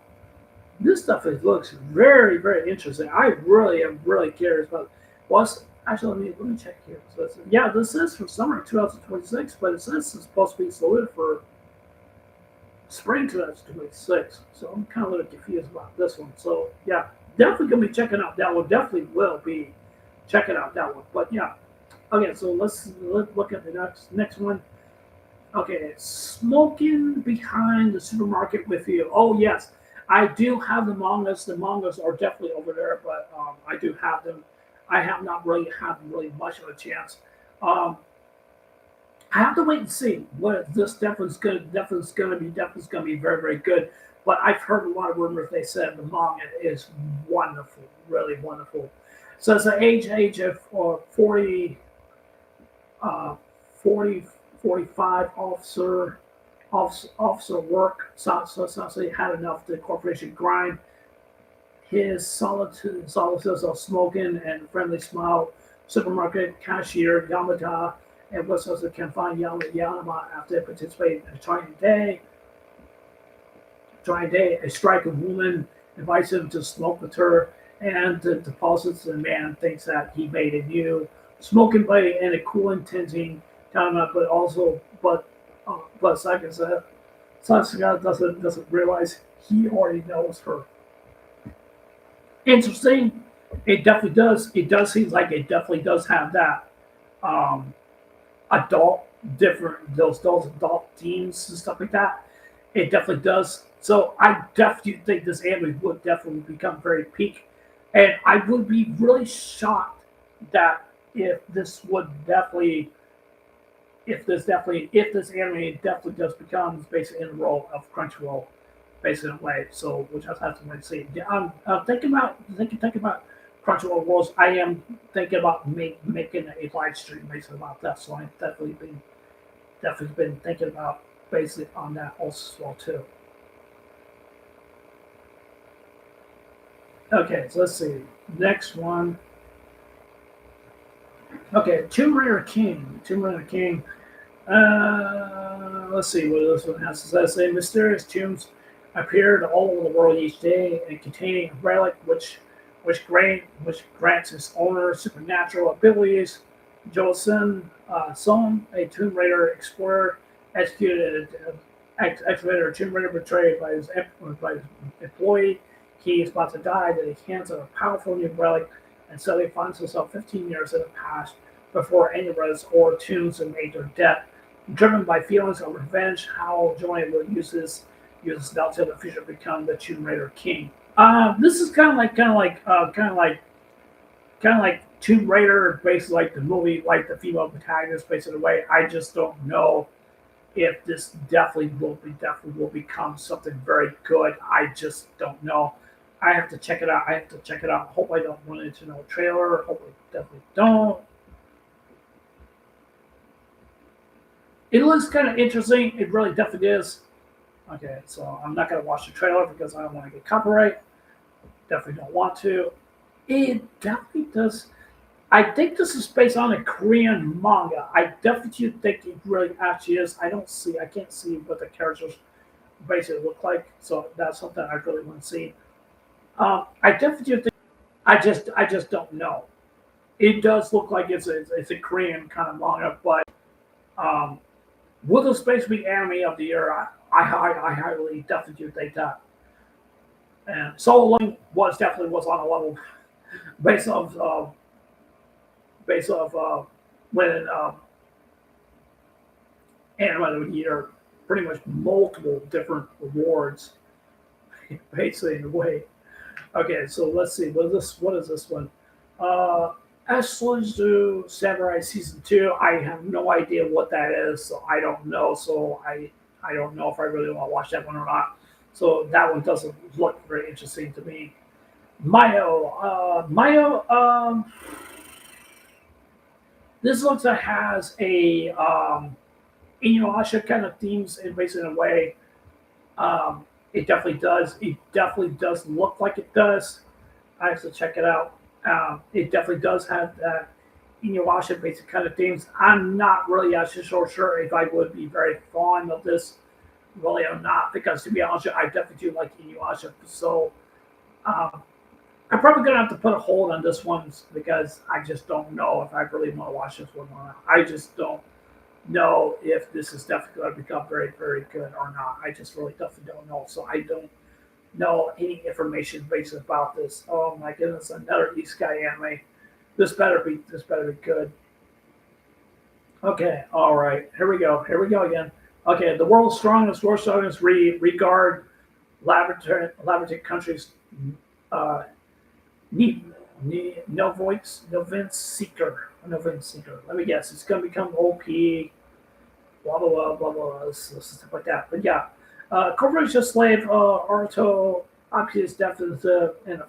This stuff looks very very interesting. I really am really curious about what's actually let me check here. So yeah, this is for summer 2026, but it says it's supposed to be slated for spring 2026. So I'm kind of a little confused about this one. So yeah, definitely gonna be checking out that one. Definitely will be checking out that one. But yeah, okay. So let's look at the next one. Okay, smoking behind the supermarket with you. Oh yes, I do have the mangas. The mangas are definitely over there, but I do have them. I have not really had really much of a chance. Um, I have to wait and see what this definitely going to be very very good. But I've heard a lot of rumors. They said the manga is wonderful, really wonderful. So it's the age of 40, uh, 40 45 officer work. So he had enough the corporation grind. His solitude of smoking and friendly smile. Supermarket cashier Yamada and was also can find Yanama after participating in a trying day, a striking woman invites him to smoke with her and deposits the man thinks that he made a new smoking blade and a cooling tinting Yanama, but Sasuga doesn't realize he already knows her. Interesting. It definitely does. It does seem like it definitely does have that um, adult, different those adult themes and stuff like that. It definitely does. So I definitely think this anime would definitely become very peak, and I would be really shocked that if this would definitely, if this anime definitely just becomes basically in the role of Crunchyroll, basically in a way. So we'll just have to wait and see. Yeah, I'm thinking about Crunchyroll Worlds. I am thinking about making a live stream basically about that. So I've definitely been thinking about basically on that also as well too. Okay, so let's see. Next one. Okay, Tomb Raider King. Tomb Raider King. Let's see what this one has to say. Mysterious tombs appeared all over the world each day and containing a relic which grants its owner supernatural abilities. Joseon Son, a Tomb Raider explorer, excavated a Tomb Raider betrayed by his employee. He is about to die at the hands of a powerful new relic and suddenly finds himself 15 years in the past before any relics or tombs are made their death. Driven by feelings of revenge, Hal Joy will use Delta in the future to become the Tomb Raider King. This is kind of like Tomb Raider, basically like the movie, like the female protagonist, basically the way. I just don't know if this definitely will become something very good. I just don't know. I have to check it out. I have to check it out. Hope I don't run into no trailer. Hope I definitely don't. It looks kind of interesting. It really definitely is. Okay, so I'm not gonna watch the trailer because I don't want to get copyright. Definitely don't want to. It definitely does. I think this is based on a Korean manga. I definitely think it really actually is. I can't see what the characters basically look like. So that's something I really want to see. I definitely think. I just don't know. It does look like it's a Korean kind of manga, but um, will the space be anime of the year? I highly definitely do think that. And Solo Leveling was on a level based off based off winning anime of the year, pretty much multiple different awards, basically in a way. Okay, so let's see. What is this one? Uh, Aslunzu Samurai Season 2. I have no idea what that is, so I don't know. I don't know if I really want to watch that one or not. So that one doesn't look very interesting to me. Mayo. This looks like has a Inuyasha kind of themes in basically in a way. It definitely does. It definitely does look like it does. I have to check it out. It definitely does have that Inuyasha basic kind of themes. I'm not really actually so sure if I would be very fond of this, really or not, because to be honest, I definitely do like Inuyasha. So um, I'm probably gonna have to put a hold on this one because I just don't know if I really want to watch this one or not. I just don't know if this is definitely going to become very, very good or not. I just really definitely don't know. So I don't know any information based about this. Oh my goodness, another Isekai anime. This better be good. Okay, all right. Here we go. Here we go again. Okay, the world's strongest regard laboratory countries uh, need Novince Seeker. Novince Seeker. Let me guess. It's gonna become OP. Blah blah blah blah blah. Stuff like that. But yeah, corporation slave Arto Optius definitive and a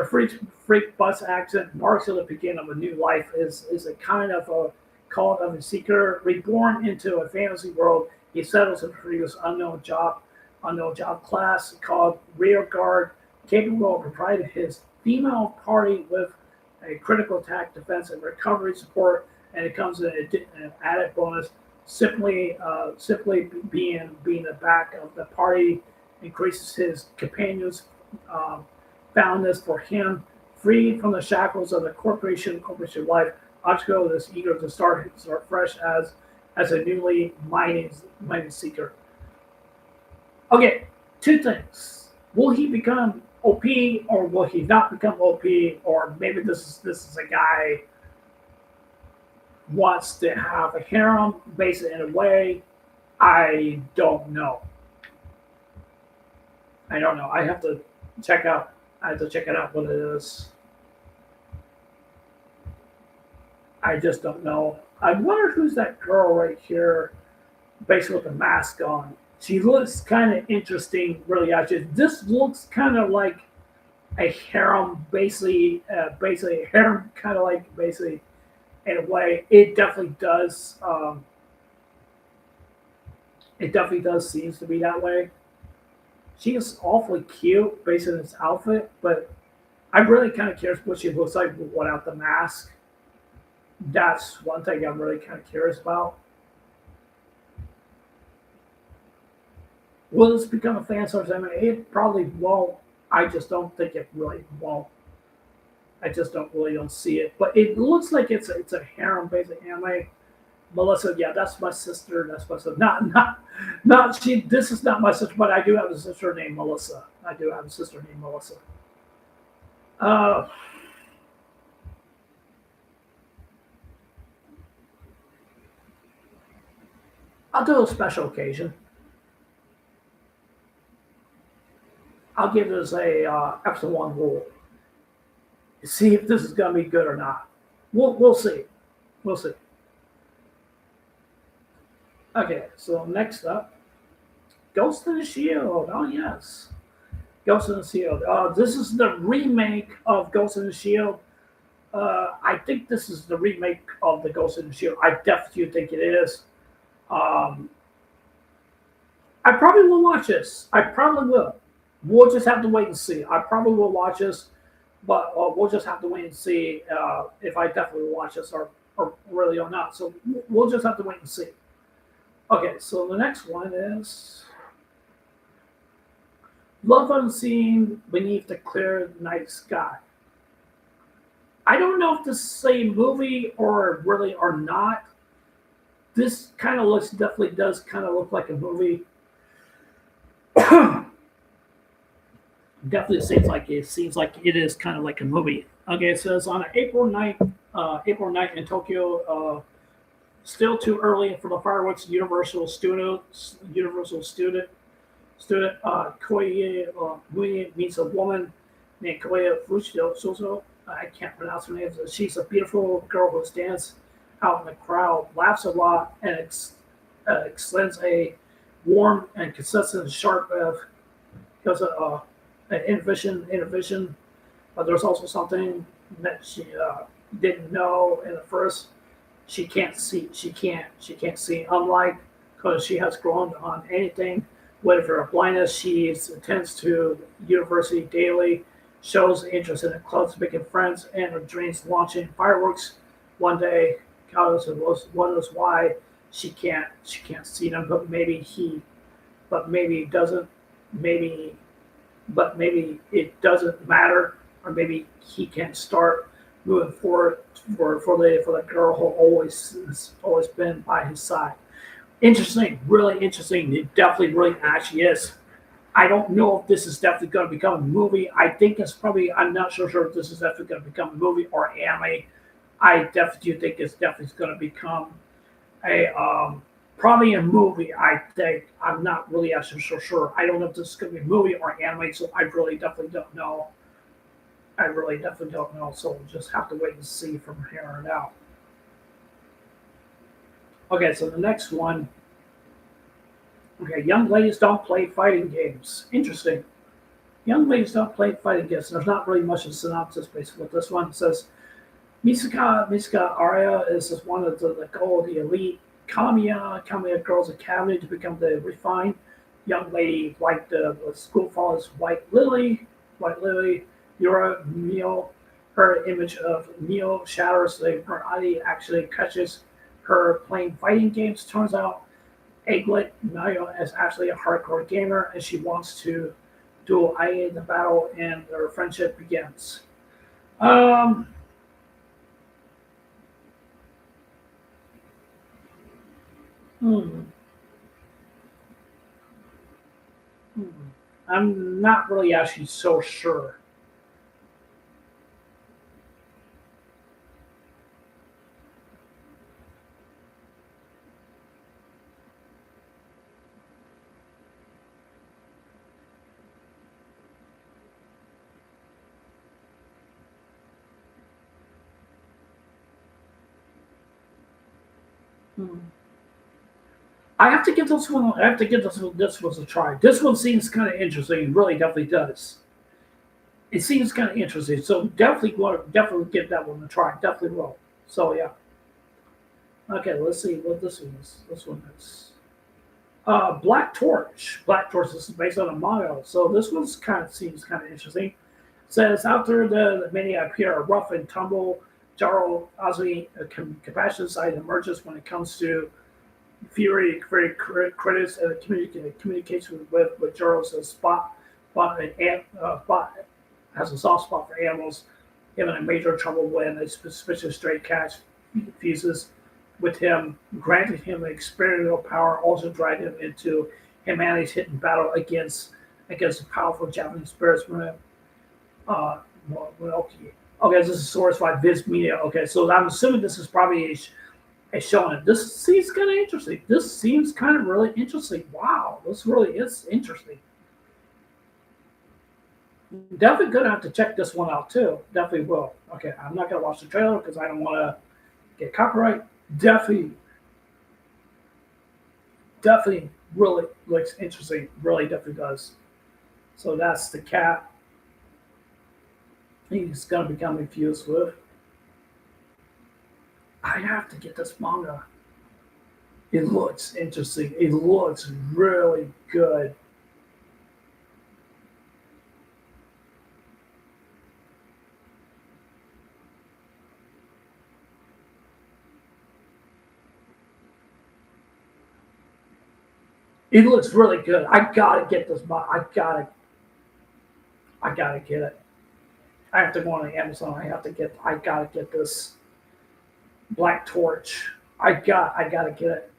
freak bus accident marks the beginning of a new life. Is a kind of a call of a seeker reborn into a fantasy world. He settles into his unknown job class called rear guard, capable of providing his female party with a critical attack, defense, and recovery support. And it comes in an added bonus. Simply being the back of the party increases his companions' foundness for him. Freed from the shackles of the corporation life, Ochako is eager to start fresh as a newly mining seeker. Okay, two things. Will he become OP, or will he not become OP, or maybe this is a guy wants to have a harem, base it in a way. I don't know. I don't know. I have to check out. I have to check it out what it is. I just don't know. I wonder who's that girl right here, basically with the mask on. She looks kind of interesting, really. Actually, this looks kind of like a harem, basically a harem, kind of like basically in a way. It definitely does. It definitely does seems to be that way. She is awfully cute based on this outfit, but I'm really kind of curious what she looks like without the mask. That's one thing I'm really kind of curious about. Will this become a fan service anime? It probably won't. I just don't think it really won't. I just don't see it. But it looks like it's a harem based anime. Melissa, yeah, that's my sister. That's my sister. Not she. This is not my sister, but I do have a sister named Melissa. I do have a sister named Melissa. Uh, I'll do a special occasion. I'll give this a episode one rule. See if this is going to be good or not. We'll see. We'll see. Okay, so next up, Ghost in the Shield. Oh yes, Ghost in the Shield. This is the remake of Ghost in the Shield. I think this is the remake of the Ghost in the Shield. I definitely think it is. Um, I probably will watch this. I probably will. We'll just have to wait and see. I probably will watch this, but we'll just have to wait and see if I definitely will watch this or really or not. So we'll just have to wait and see. Okay, so the next one is Love Unseen Beneath the Clear Night Sky. I don't know if this is a movie or really or not. This kind of looks definitely does kind of look like a movie. Definitely seems like it is kind of like a movie. Okay, so it's on April 9th in Tokyo. Still too early for the fireworks. Universal student Koye Mui meets a woman named Koye Fushio Soso. I can't pronounce her name. She's a beautiful girl who stands out in the crowd, laughs a lot, and extends a warm and consistent sharp because of an inhibition. But there's also something that she didn't know in the first. She can't see. She can't see. Unlike because she has grown on anything. With her blindness, she attends to university daily, shows interest in the clubs, making friends, and her dreams launching fireworks. One day, Carlos wonders why she can't see them, but maybe it doesn't. Maybe but maybe it doesn't matter, or maybe he can start moving forward for the girl who always been by his side. Interesting, really interesting. It definitely really actually is. I don't know if this is definitely going to become a movie. I think it's probably. I'm not so sure if this is definitely going to become a movie or anime. I definitely do think it's definitely going to become a probably a movie. I think I'm not really actually so sure. I don't know if this is going to be a movie or anime, so I really definitely don't know. I really definitely don't know. So we'll just have to wait and see from here on out. Okay, so the next one. Okay, young ladies don't play fighting games. Interesting. Young ladies don't play fighting games. There's not really much of a synopsis basically. This one says Misaka Arya is just one of the goal of the elite Kamiya Girls Academy to become the refined young lady like the school follows White Lily, Yura Mio. Her image of Mio shatters her eye actually catches her playing fighting games. Turns out Egglet Mayo is actually a hardcore gamer and she wants to duel Ai in the battle and their friendship begins. Um, hmm, hmm. I'm not really actually so sure. Hmm. I have to give this one. I have to give this one a try. This one seems kind of interesting. It really definitely does. It seems kind of interesting. So definitely want to definitely give that one a try. Definitely will. So yeah. Okay, let's see what this one is. This one is Black Torch. Black Torch. This is based on a manga. So this one's kind of seems kind of interesting. Says after the many appear a rough and tumble, Jaro Azumi compassion side emerges when it comes to Fury critics and communication with Jaros as Spot has a soft spot for animals, given a major trouble when a suspicious stray cat fuses with him, granting him experiential power, also dragged him into humanity's hidden battle against the powerful Japanese spirits. Okay, okay, this is sourced by Viz Media. Okay, so I'm assuming this is probably a shonen. This seems kind of interesting. This seems kind of really interesting. Wow, this really is interesting. Definitely gonna have to check this one out too. Definitely will. Okay, I'm not gonna watch the trailer because I don't want to get copyright. Definitely, definitely, really looks interesting. Really, definitely does. So that's the cat. He's gonna become infused with. I have to get this manga. It looks interesting. It looks really good. It looks really good. I gotta get this manga. I gotta get it. I have to go on Amazon. I gotta get this Black Torch. I gotta get it.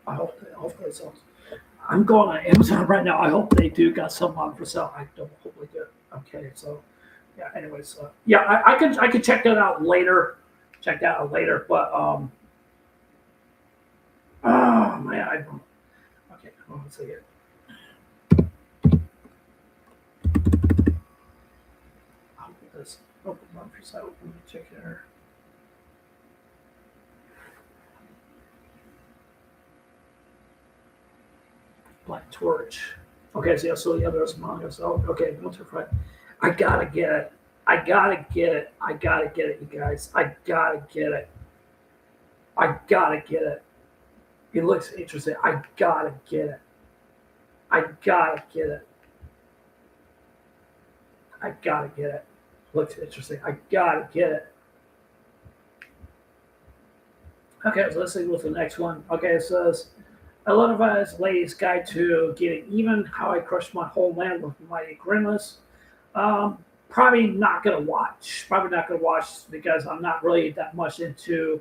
I hope hopefully so. I'm going on Amazon right now. I hope they do got some on for sale. I don't hopefully do. Okay, so yeah. Anyways, yeah, I could check that out later. Check that out later. But oh man, I don't. Okay, hold on a second. I'll put this open one for sale. Let me check here. Black Torch. Okay, so yeah, so the other manga. So okay, Winter Fright. I gotta get it. I gotta get it. I gotta get it, you guys. I gotta get it. I gotta get it. It looks interesting. I gotta get it. I gotta get it. I gotta get it. Looks interesting. I gotta get it. Okay, so let's see what's the next one. Okay, it says Elenifies Lady's Guide to Getting Even, How I Crushed My Whole Land with Mighty Grimless. Probably not gonna watch. Probably not gonna watch because I'm not really that much into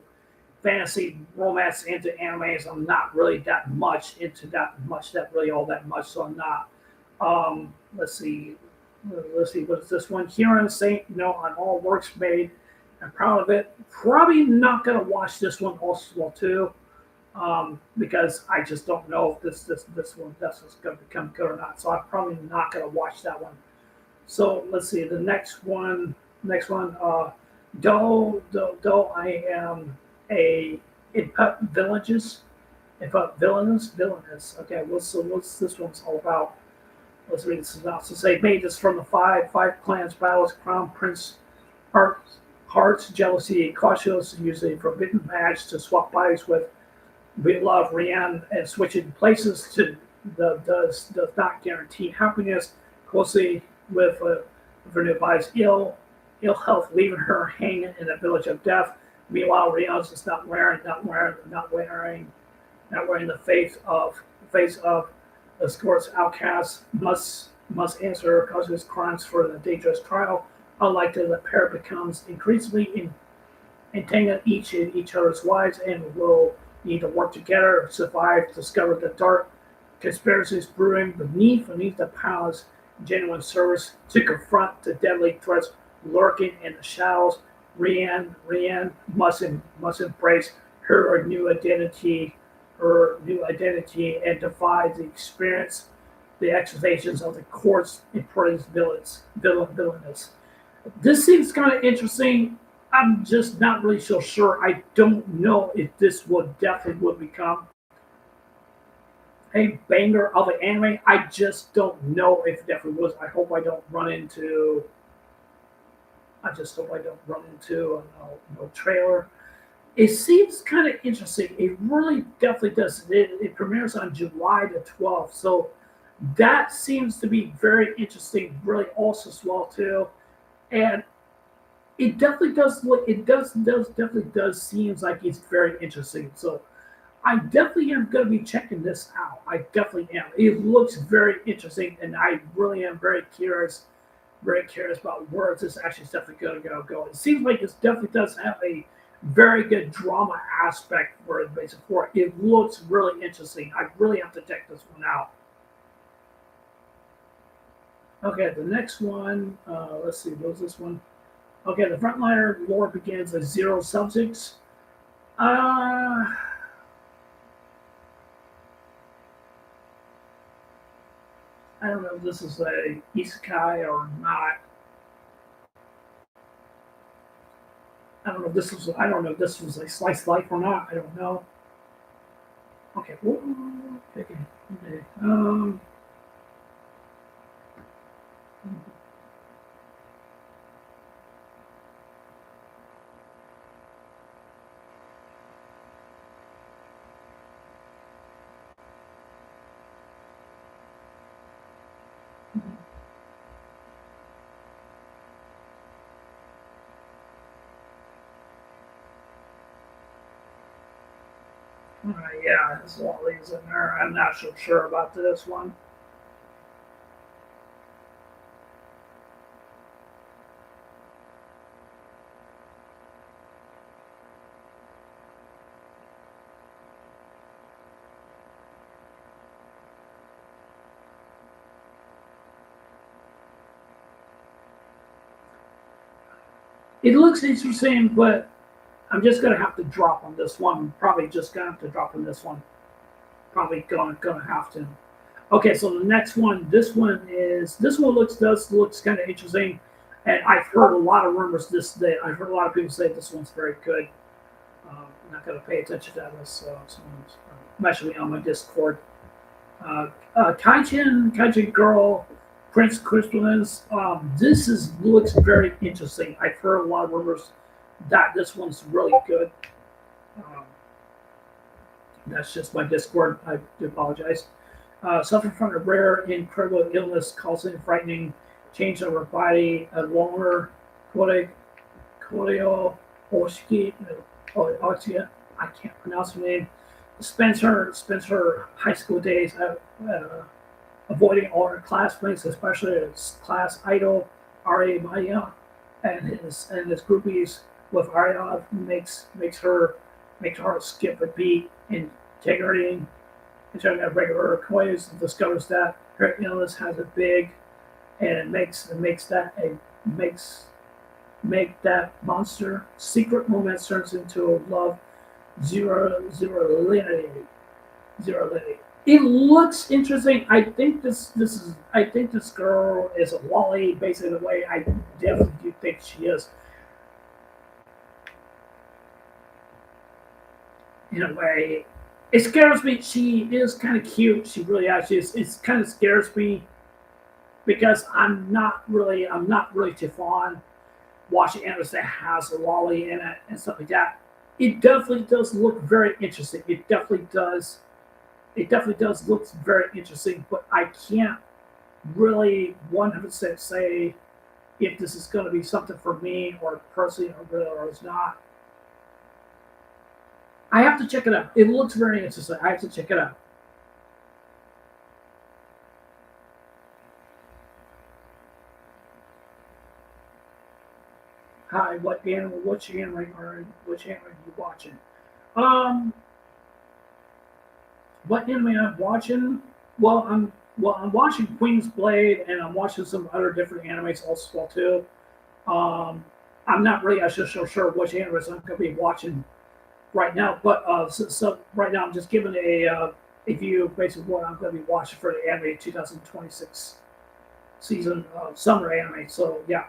fantasy, romance, into animes. I'm not really that much into that really all that much. So I'm not. Let's see. Let's see. What is this one? Here Saint. On all works made. I'm proud of it. Probably not gonna watch this one also too, because I just don't know if this one is gonna become good or not. So I'm probably not gonna watch that one. So let's see the next one. Next one. Though I am a in pet villages, in pet villainous. Okay, what's this one's all about? Let's read the synopsis. They made this from the five clans battles. Crown Prince Heart, Hearts, jealousy, cautious, using a forbidden match to swap bodies with beloved Rian and switching places to does not guarantee happiness. Closely with her new body's ill health, leaving her hanging in the village of death. Meanwhile, Rios is not wearing the face of the Scor's outcast must answer her cousin's crimes for the dangerous trial. Unlikely, the pair becomes increasingly entangled each in each other's lives and will need to work together, survive, discover the dark conspiracies brewing beneath the palace, genuine service to confront the deadly threats lurking in the shadows. Rian must embrace her new identity, and defy the experience, the accusations of the court's important villainous. This seems kind of interesting. I'm just not really so sure. I don't know if this would become a banger of an anime. I just don't know if it definitely was. I hope I don't run into. I just hope I don't run into no trailer. It seems kind of interesting. It really definitely does. It premieres on July the 12th, so that seems to be very interesting. Really, also as well too, and it definitely does look. It does definitely does seems like it's very interesting. So I definitely am going to be checking this out. I definitely am. It looks very interesting, and I really am very curious about where this actually is definitely going to go. It seems like it definitely does have a very good drama aspect for it, basically. For it. It looks really interesting. I really have to check this one out. Okay, the next one. Let's see. What was this one? Okay, the frontliner lore begins as zero subjects. Uh, I don't know if this is a isekai or not. I don't know if this was a slice life or not. I don't know. Okay. Okay. Okay. Yeah, there's a lot of these in there. I'm not so sure about this one. It looks interesting, but I'm just gonna have to drop on this one. Probably just gonna have to drop on this one. Probably gonna have to. Okay, so the next one. This one looks kind of interesting, and I've heard a lot of rumors this day. I've heard a lot of people say this one's very good. I'm not gonna pay attention to this. I'm actually on my Discord. Kaijin Girl, Prince Crystallins. This is looks very interesting. I've heard a lot of rumors that this one's really good. Um, that's just my Discord. I do apologize. Suffering from a rare, incredible illness causing frightening change of her body, a longer Koryo Oshiki, I can't pronounce her name. Spends her high school days avoiding all her classmates, especially his class idol Ari Maya, and his groupies with Arya makes her skip a beat, integrating into regular acquaintance, and discovers that her illness has a big, and it makes that a makes make that monster secret romance turns into a love zero lineage. It looks interesting. I think this girl is a Wally, basically the way I definitely do think she is. In a way, it scares me. She is kind of cute. She really actually is. It kind of scares me because I'm not really too fond watching animals that has a lolly in it and stuff like that. It definitely does look very interesting. It definitely does look very interesting, but I can't really 100% say if this is going to be something for me or personally or it's not. I have to check it out. It looks very interesting. I have to check it out. Hi, what channel are you watching? Um, What anime I'm watching? I'm watching Queen's Blade, and I'm watching some other different animes also too. Um, I'm not really actually so sure which animes I'm going to be watching right now, but so right now I'm just giving a view based on what I'm going to be watching for the anime 2026 season summer anime. So yeah,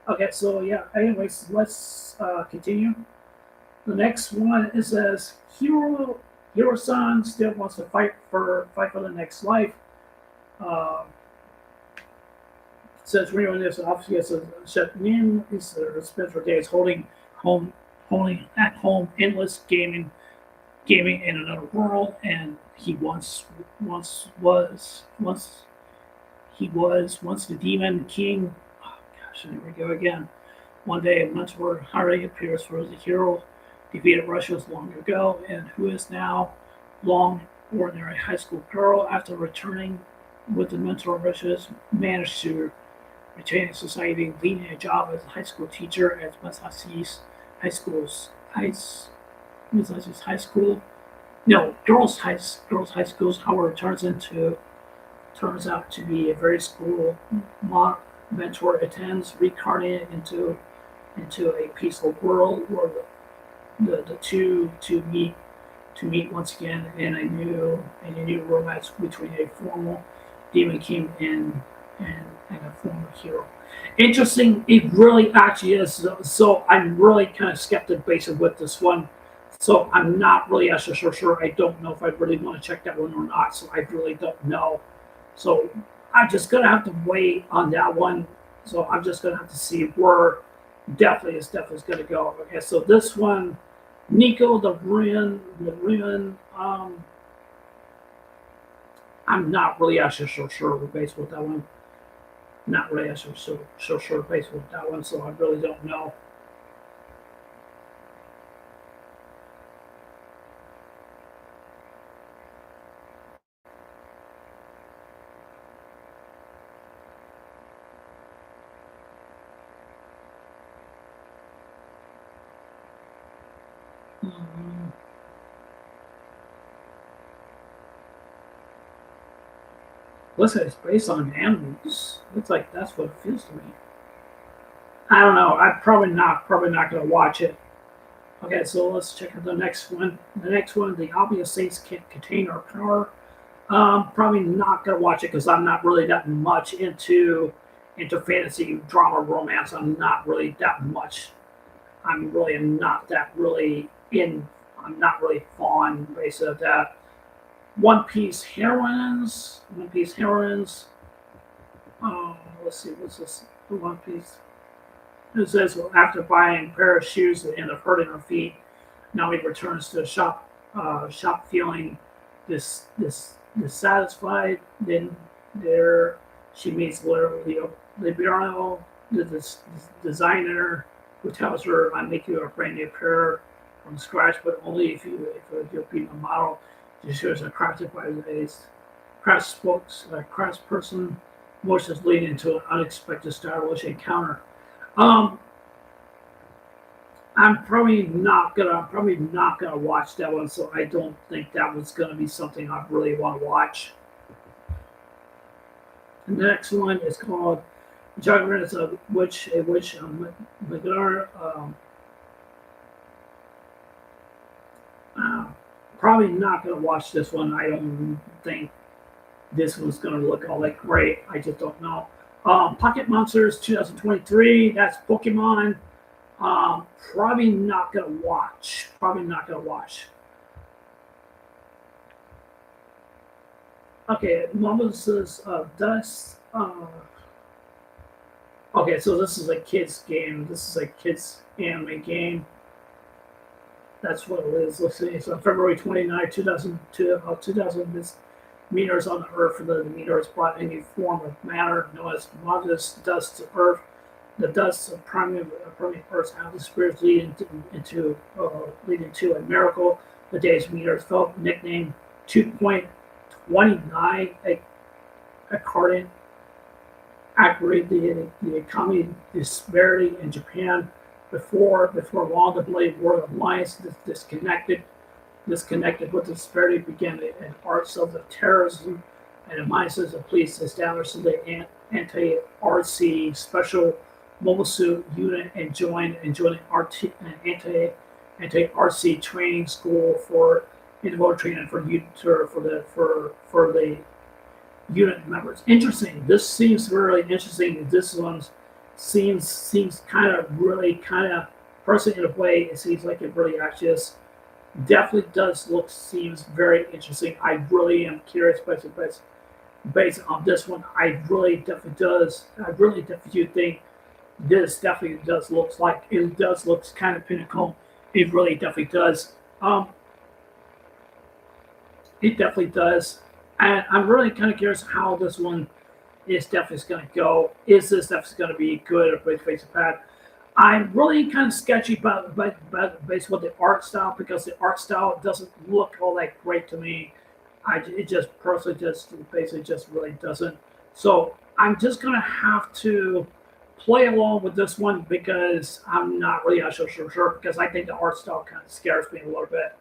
okay, so yeah. Anyways, let's continue. The next one is says Hiro-san still wants to fight for the next life. Uh, says Rio in this obviously as a Shetnin is spent for days home holding at home endless gaming in another world, and he once the demon king. Oh gosh, here we go again. One day, a mentor Hari appears for the hero defeated Russia's long ago, and who is now long ordinary high school girl after returning with the mentor Russia's managed to retain society, leading a job as a high school teacher at Masashi's high school's high Masashi's high school. No, girls high schools. However, turns out to be a very school mentor attends, reincarnated into a peaceful world where the two to meet once again in a new romance between a formal demon king and a former hero. Interesting. It really actually is. So I'm really kind of skeptic based on with this one. So I'm not really actually sure. I don't know if I really want to check that one or not. So I really don't know. So I'm just gonna have to wait on that one. So I'm just gonna have to see where definitely is gonna go. Okay, so this one, Nico the Ruin. I'm not really actually sure based with that one. Not really actually sure based with that one. So I really don't know. Um, Listen, it's based on animals. It's like that's what it feels to me. I don't know. I'm probably not gonna watch it. Okay, so let's check out the next one. The next one, the obvious states can't contain our power. Probably not gonna watch it because I'm not really that much into fantasy drama romance. I'm not really that much. I'm really not that really in. I'm not really fond basically of that. One Piece heroines. One Piece heroines. Let's see. What's this? The One Piece. It says, well, after buying a pair of shoes that end up hurting her feet, now he returns to the shop feeling dissatisfied. Then there she meets Liberano, the designer, who tells her, "I'm making you a brand new pair from scratch, but only if you'll be a model." She shows are crafted by the crafts person, motions leading to an unexpected stylish encounter. Um, I'm probably not gonna watch that one, so I don't think that was gonna be something I really want to watch. The next one is called Juggernaut. It's a witch Magar. Uh, Probably not gonna watch this one. I don't think this one's gonna look all that great. I just don't know. Pocket Monsters 2023. That's Pokemon. Probably not gonna watch. Probably not gonna watch. Okay, Mama says Dust. Okay, so this is a kids game. This is a kids anime game. That's what it is. Let's see. So February 29, 2002, 2000 this meteors on the Earth. The meteors brought any form of matter known as modest dust to Earth. The dust of primary Earth's atmosphere leading to a miracle. The day's meteors felt nicknamed 2.29 according accurate the economy disparity in Japan before long the blade war alliance disconnected disconnected with the disparity began in arts of the terrorism and the mindsets of police established the anti-RC special mobile suit unit and joining anti-RC training school for interval training for the unit members. Interesting. This seems really interesting. This one seems kind of really kind of personally in a way. It seems like it really actually is definitely does look seems very interesting. I really am curious based on this one. I really definitely do think this definitely does looks like it does looks kind of pinnacle. It really definitely does. Um, it definitely does, and I'm really kind of curious how this one is definitely going to go. Is this definitely going to be good or based on bad? I'm really kind of sketchy about based on the art style because the art style doesn't look all that great to me. It just personally just basically just really doesn't. So I'm just gonna have to play along with this one because I'm not really sure because I think the art style kind of scares me a little bit.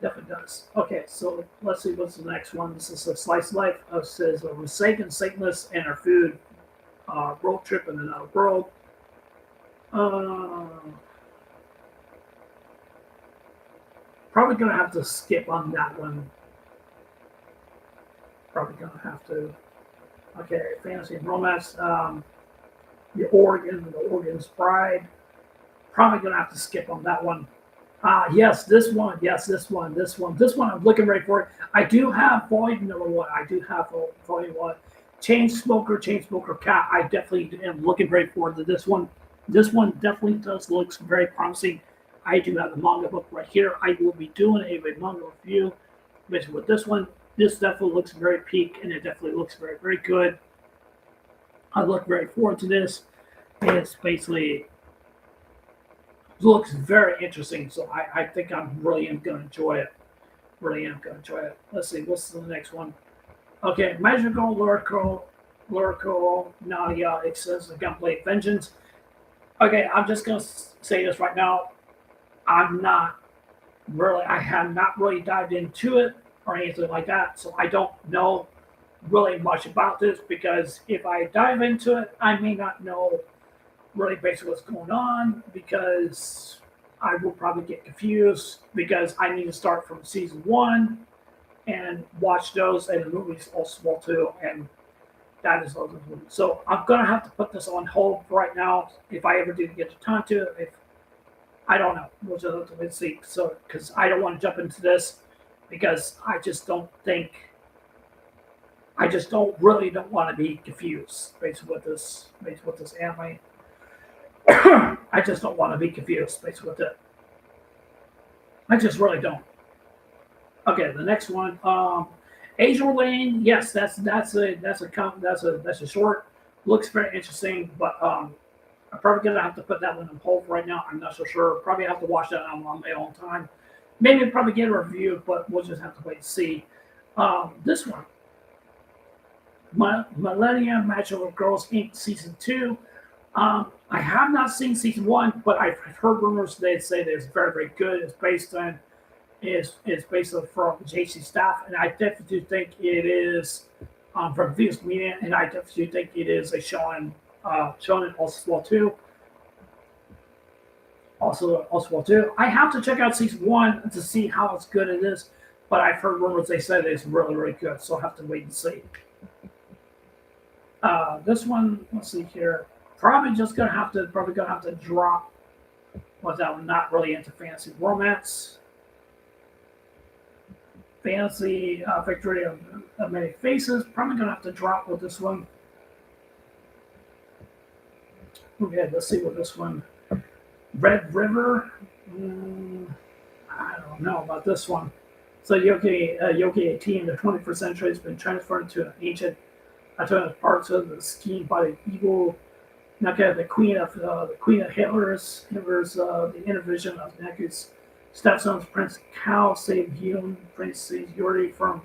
Definitely does. Okay, so let's see what's the next one. This is a slice of life. It says a forsaken Satanist and her food road trip in another world. Uh, Probably gonna have to skip on that one. Probably gonna have to. Okay, fantasy and romance. The Oregon's Bride. Probably gonna have to skip on that one. Yes, this one. Yes, this one. I'm looking right for it. I do have volume number one. I do have volume one. Chain Smoker Cat. I definitely am looking very forward to this one. This one definitely does looks very promising. I do have the manga book right here. I will be doing a manga review with this one. This definitely looks very peak, and it definitely looks very, very good. I look very forward to this. It's basically looks very interesting, so I think I'm really am going to enjoy it. Really am going to enjoy it. Let's see, what's the next one? Okay, Magical Lyrical Nadia. It says the Gunblade Vengeance. Okay, I'm just going to say this right now. I have not really dived into it or anything like that, so I don't know really much about this because if I dive into it, I may not know really basically what's going on because I will probably get confused because I need to start from season one and watch those and the movies also too, and that is all the movies. So I'm gonna have to put this on hold for right now if I ever do get the time to. If I don't know. We'll just have to see. So, because I don't want to jump into this, because I just don't want to be confused based with this anime. I just don't want to be confused based with it. I just really don't. Okay, the next one, Azure Lane. Yes, that's a short. Looks very interesting, but I'm probably gonna have to put that one on hold right now. I'm not so sure. Probably have to watch that on my own time. Maybe probably get a review, but we'll just have to wait and see. This one, Millennium Magical Girls Inc. Season 2. I have not seen Season 1, but I've heard rumors they say that it's very, very good. It's based on from JC Staff, and I definitely do think it is from Venus Media, and I definitely do think it is a shonen also too. Also too. I have to check out season one to see how it's good it is, but I've heard rumors they said it's really, really good, so I'll have to wait and see. This one, let's see here. Probably gonna have to drop without not really into fantasy romance. Fantasy Victory of Many Faces. Probably gonna have to drop with this one. Okay, let's see what this one. Red River. I don't know about this one. So Yogi 18 in the 21st century has been transferred to an ancient alternative parts of the scheme by the evil Naka, the queen of the intervention of Naka's stepson's Prince Cao saved Hyun, Princess Yuri from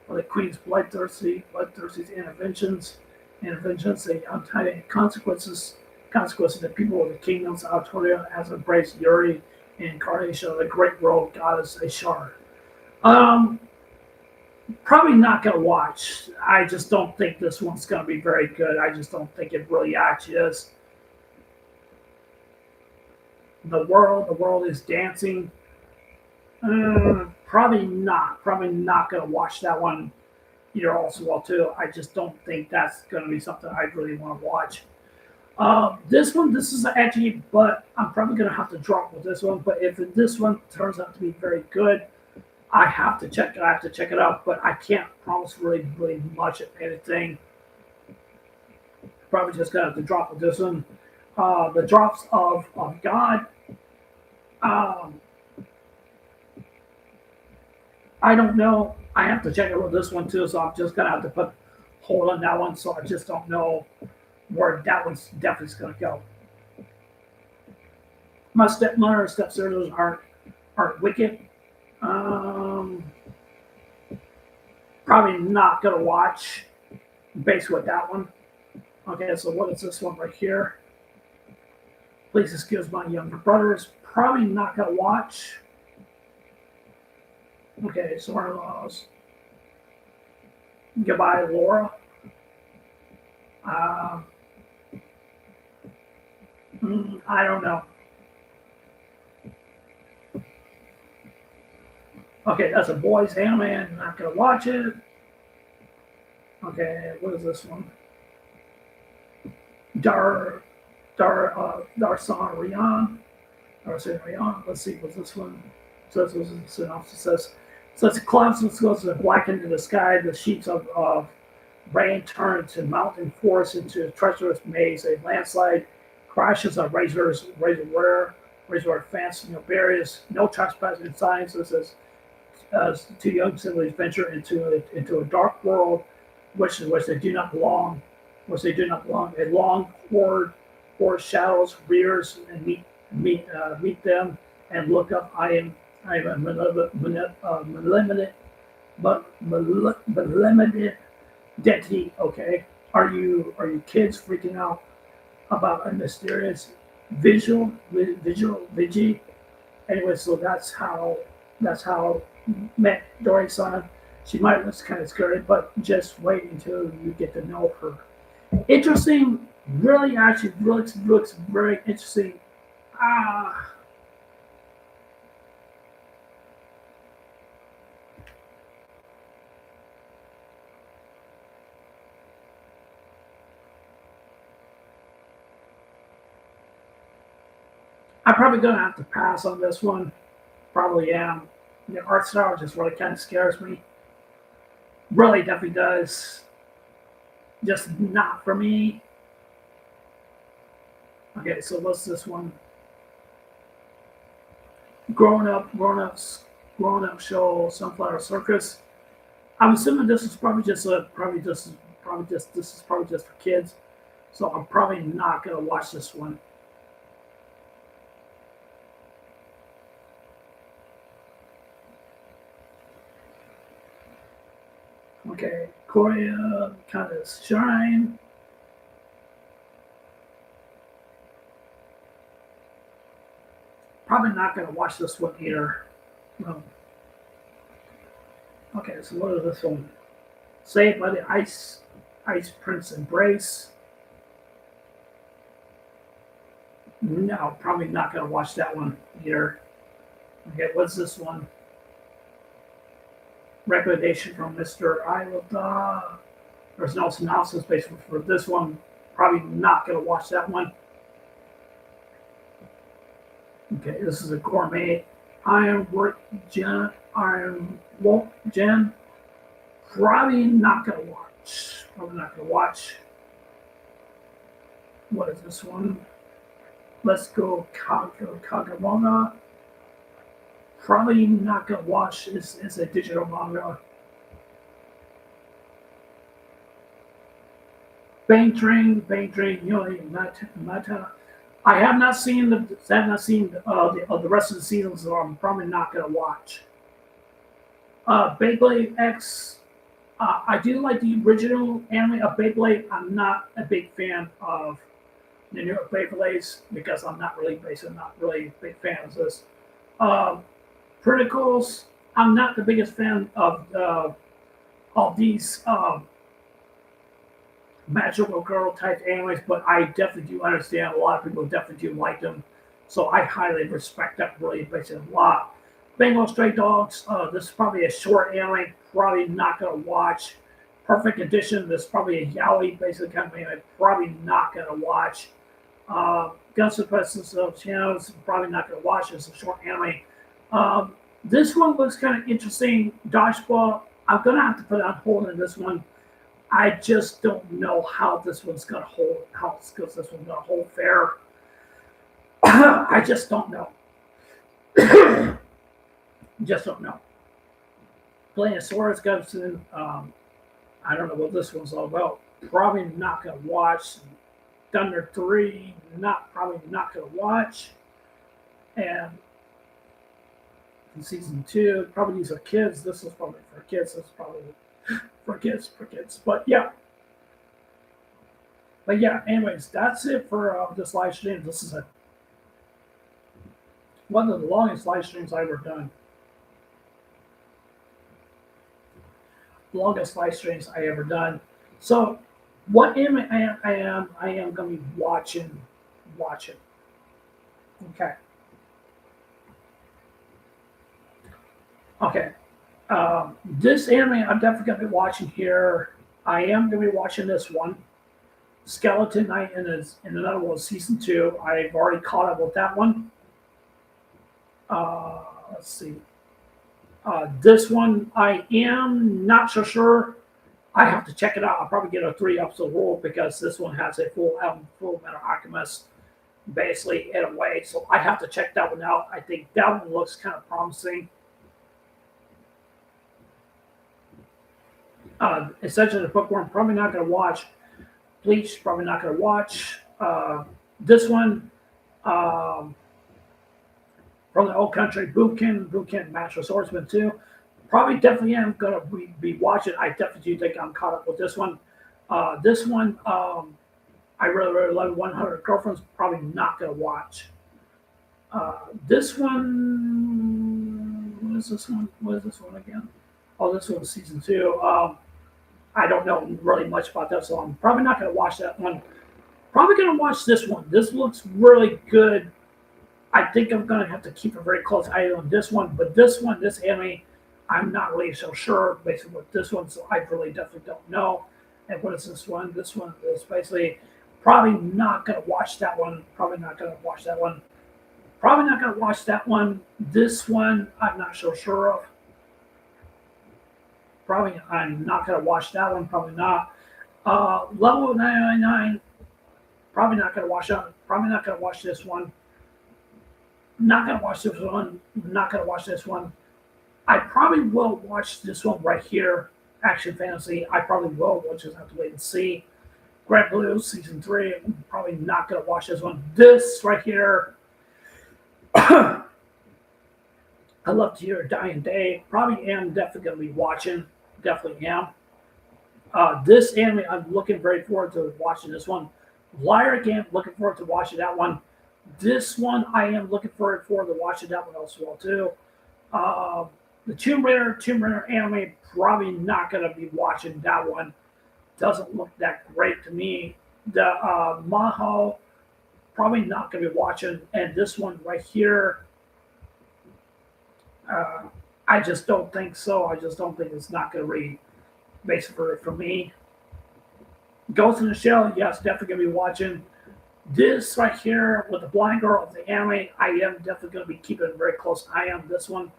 the queen's bloodthirsty interventions, the untimely consequences consequences, the people of the kingdoms of Artoria has embraced Yuri, incarnation of the great world goddess Ashar. Um, Probably not gonna watch. I just don't think this one's gonna be very good. I just don't think it really actually is. The world is dancing. Probably not. Probably not gonna watch that one either. Also, well too. I just don't think that's gonna be something I really want to watch. This one, this is edgy, but I'm probably gonna have to drop with this one. But if this one turns out to be very good, I have to check. I have to check it out, but I can't promise really much of anything. Probably just gonna have to drop with this one. The drops of God. Um, I don't know. I have to check it with this one too, so I'm just gonna have to put hold on that one. So I just don't know where that one's definitely gonna go. My stepmother and stepsisters aren't wicked. Um, Probably not gonna watch based with that one. Okay, so what is this one right here? Please excuse my younger brothers. Probably not gonna watch. Okay, so our laws. Goodbye, Laura. Um, I don't know. Okay, that's a boys' anime. I'm not gonna watch it. Okay, what is this one? Darsan Rian. Darsan Rian. Let's see, what's this one? So this was a synopsis. So it's clouds and goes to blacken in the sky. The sheets of rain turn to mountain forest into a treacherous maze. A landslide crashes on razor fence, barriers, no trespassing signs. This is two young siblings venture into a dark world which they do not belong, A long horde shadows rears and meet them and look up. I am a limited entity. Okay, are you kids freaking out about a mysterious visual vigi? Anyway, so that's how met Dory-san. She might look kind of scary, but just wait until you get to know her. Interesting, really actually looks very interesting. Ah, I'm probably gonna have to pass on this one. Probably am. The art style just really kind of scares me. Really, definitely does. Just not for me. Okay, so what's this one? Grown up show Sunflower Circus. I'm assuming this is this is probably just for kids. So I'm probably not gonna watch this one. Okay, Korea kind of shine. Probably not gonna watch this one either. No. Okay, so what is this one? Saved by the Ice Prince Embrace. No, probably not gonna watch that one either. Okay, what's this one? Recommendation from Mr. Iwata. There's no synopsis based for this one. Probably not gonna watch that one. Okay, this is a gourmet Iron Wolf Gen. Probably not gonna watch. Probably not gonna watch. What is this one? Let's go Kagamona. Probably not gonna watch. It's a digital manga. Bang Train, Mata. I have not seen the rest of the season, so I'm probably not gonna watch. Beyblade X. I do like the original anime of Beyblade. I'm not a big fan of the New York Beyblades, because I'm not really basically not really a big fan of this. Um, Criticals, I'm not the biggest fan of these magical girl type animes, but I definitely do understand a lot of people definitely do like them. So I highly respect that really basically a lot. Bengal Stray Dogs, this is probably a short anime, probably not gonna watch. Perfect Edition, this is probably a yaoi basically kind of anime, probably not gonna watch. Guns N' Roses channels, probably not gonna watch. It's a short anime. This one looks kind of interesting. Dodgeball, I'm gonna have to put it on hold in this one. I just don't know how this one's gonna hold. How this one's gonna hold fair. I just don't know. Just don't know. Playosaurus goes in. I don't know what this one's all about. Probably not gonna watch. Thunder 3, probably not gonna watch. And in season 2, probably these are kids. This is probably for kids. This is probably for kids. But yeah, anyways, that's it for this live stream. This is one of the longest live streams I've ever done. Longest live streams I ever done. So what anime I am gonna be watching. Okay. Okay. This anime I'm definitely gonna be watching here. I am gonna be watching this one. Skeleton Knight in another one, season 2. I've already caught up with that one. Let's see. This one I am not so sure. I have to check it out. I'll probably get a 3-episode rule because this one has a full Metal Alchemist basically in a way. So I have to check that one out. I think that one looks kind of promising. Essentially, the bookworm, probably not going to watch. Bleach, probably not going to watch. This one, from the Old Country, Buken, Master Swordsman 2. Probably definitely am going to be watching. I definitely do think I'm caught up with this one. This one, I really love 100 Girlfriends. Probably not going to watch. This one, what is this one? What is this one again? Oh, this one's season 2. I don't know really much about that, so I'm probably not going to watch that one. Probably going to watch this one. This looks really good. I think I'm going to have to keep a very close eye on this one, but this anime, I'm not really so sure basically with this one, so I really definitely don't know. And what is this one? This one is basically probably not going to watch that one. Probably not going to watch that one. Probably not going to watch that one. This one, I'm not so sure of. Probably I'm not going to watch that one. Probably not. Level 999. Probably not going to watch that. Probably not going to watch this one. Not going to watch this one. Not going to watch this one. I probably will watch this one right here. Action Fantasy. I probably will. We'll just have to wait and see. Grand Blue Season 3. I'm probably not going to watch this one. This right here. I Love to Hear Dying Day. Probably am definitely going to be watching. Definitely am. This anime, I'm looking very forward to watching this one. Liar Again, looking forward to watching that one. This one, I am looking forward to watching that one as well, too. The Tomb Raider anime, probably not going to be watching that one. Doesn't look that great to me. The Maho, probably not going to be watching. And this one right here, I just don't think so. I just don't think it's not going to be basically for me. Ghost in the Shell, yes, definitely going to be watching. This right here with the blind girl of the anime, I am definitely going to be keeping a very close eye on this one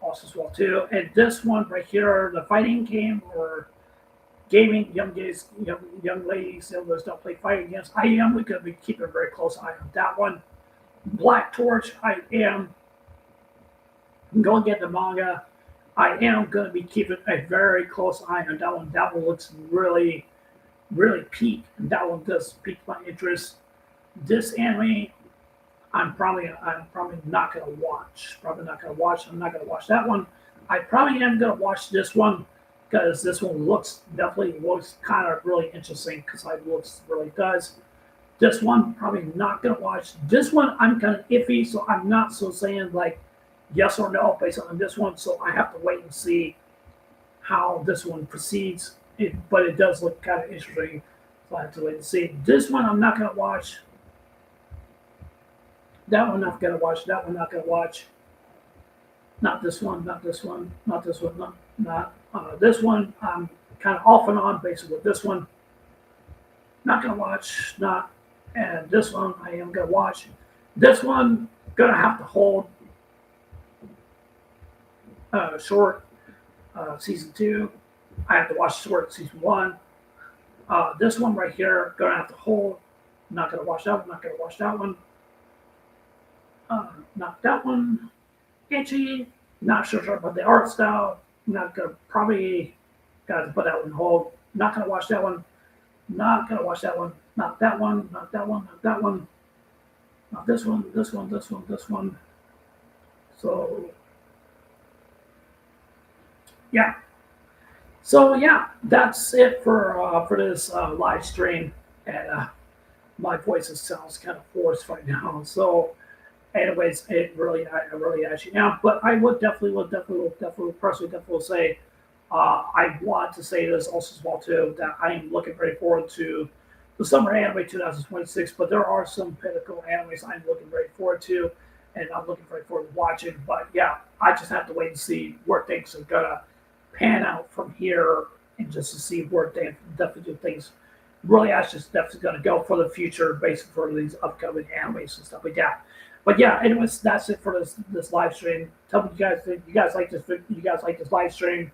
also as well too. And this one right here, the fighting game or gaming, young ladies, those don't play fighting games. I am going to be keeping a very close eye on that one. Black Torch, I am going to get the manga. I am going to be keeping a very close eye on that one. That one looks really, really peak, and that one does pique my interest. This anime, I'm probably not going to watch. Probably not going to watch. I'm not going to watch that one. I probably am going to watch this one because this one definitely looks kind of really interesting because it really does. This one probably not gonna watch. This one I'm kind of iffy, so I'm not so saying like yes or no based on this one. So I have to wait and see how this one proceeds. But it does look kind of interesting, so I have to wait and see. This one I'm not gonna watch. That one not gonna watch. That one not gonna watch. Not this one. Not this one. Not this one. Not this one. I'm kind of off and on basically with this one. Not gonna watch. Not and this one I am gonna watch. This one gonna have to hold short season 2. I have to watch short season 1. This one right here gonna have to hold. Not gonna watch that one. Not gonna watch that one. Not that one. Itchy. Not sure about the art style. Not gonna probably got to put that one on hold. Not gonna watch that one. Not gonna watch that one. Not that one. Not that one. Not that one. Not this one. This one. This one. This one. So yeah. So yeah, that's it for this live stream. And my voice sounds kind of forced right now. So anyways, I really actually am. But I would definitely personally say, I want to say this also as well too that I am looking very forward to the summer anime 2026. But there are some pinnacle animes I'm looking very forward to, and I'm looking very forward to watching. But yeah, I just have to wait and see where things are gonna pan out from here, and just to see where they definitely do things. Really, I just definitely going to go for the future, basically for these upcoming animes and stuff like that. But yeah, anyways, that's it for this live stream. Tell me you guys think you guys like this. You guys like this live stream,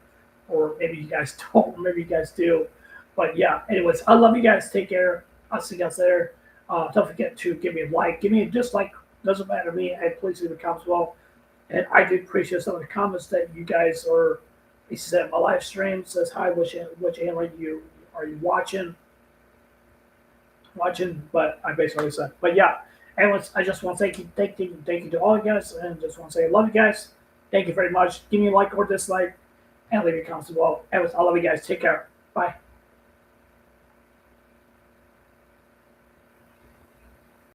or maybe you guys don't. Maybe you guys do. But yeah, anyways, I love you guys. Take care. I'll see you guys later. Don't forget to give me a like, give me a dislike. Doesn't matter to me. And please leave a comment as well. And I do appreciate some of the comments that you guys are. He said my live stream says hi. Which anime you are you watching? But I basically said. But yeah, anyways, I just want to thank you to all you guys, and just want to say I love you guys. Thank you very much. Give me a like or dislike, and leave your comments as well. Anyways, I love you guys. Take care. Bye.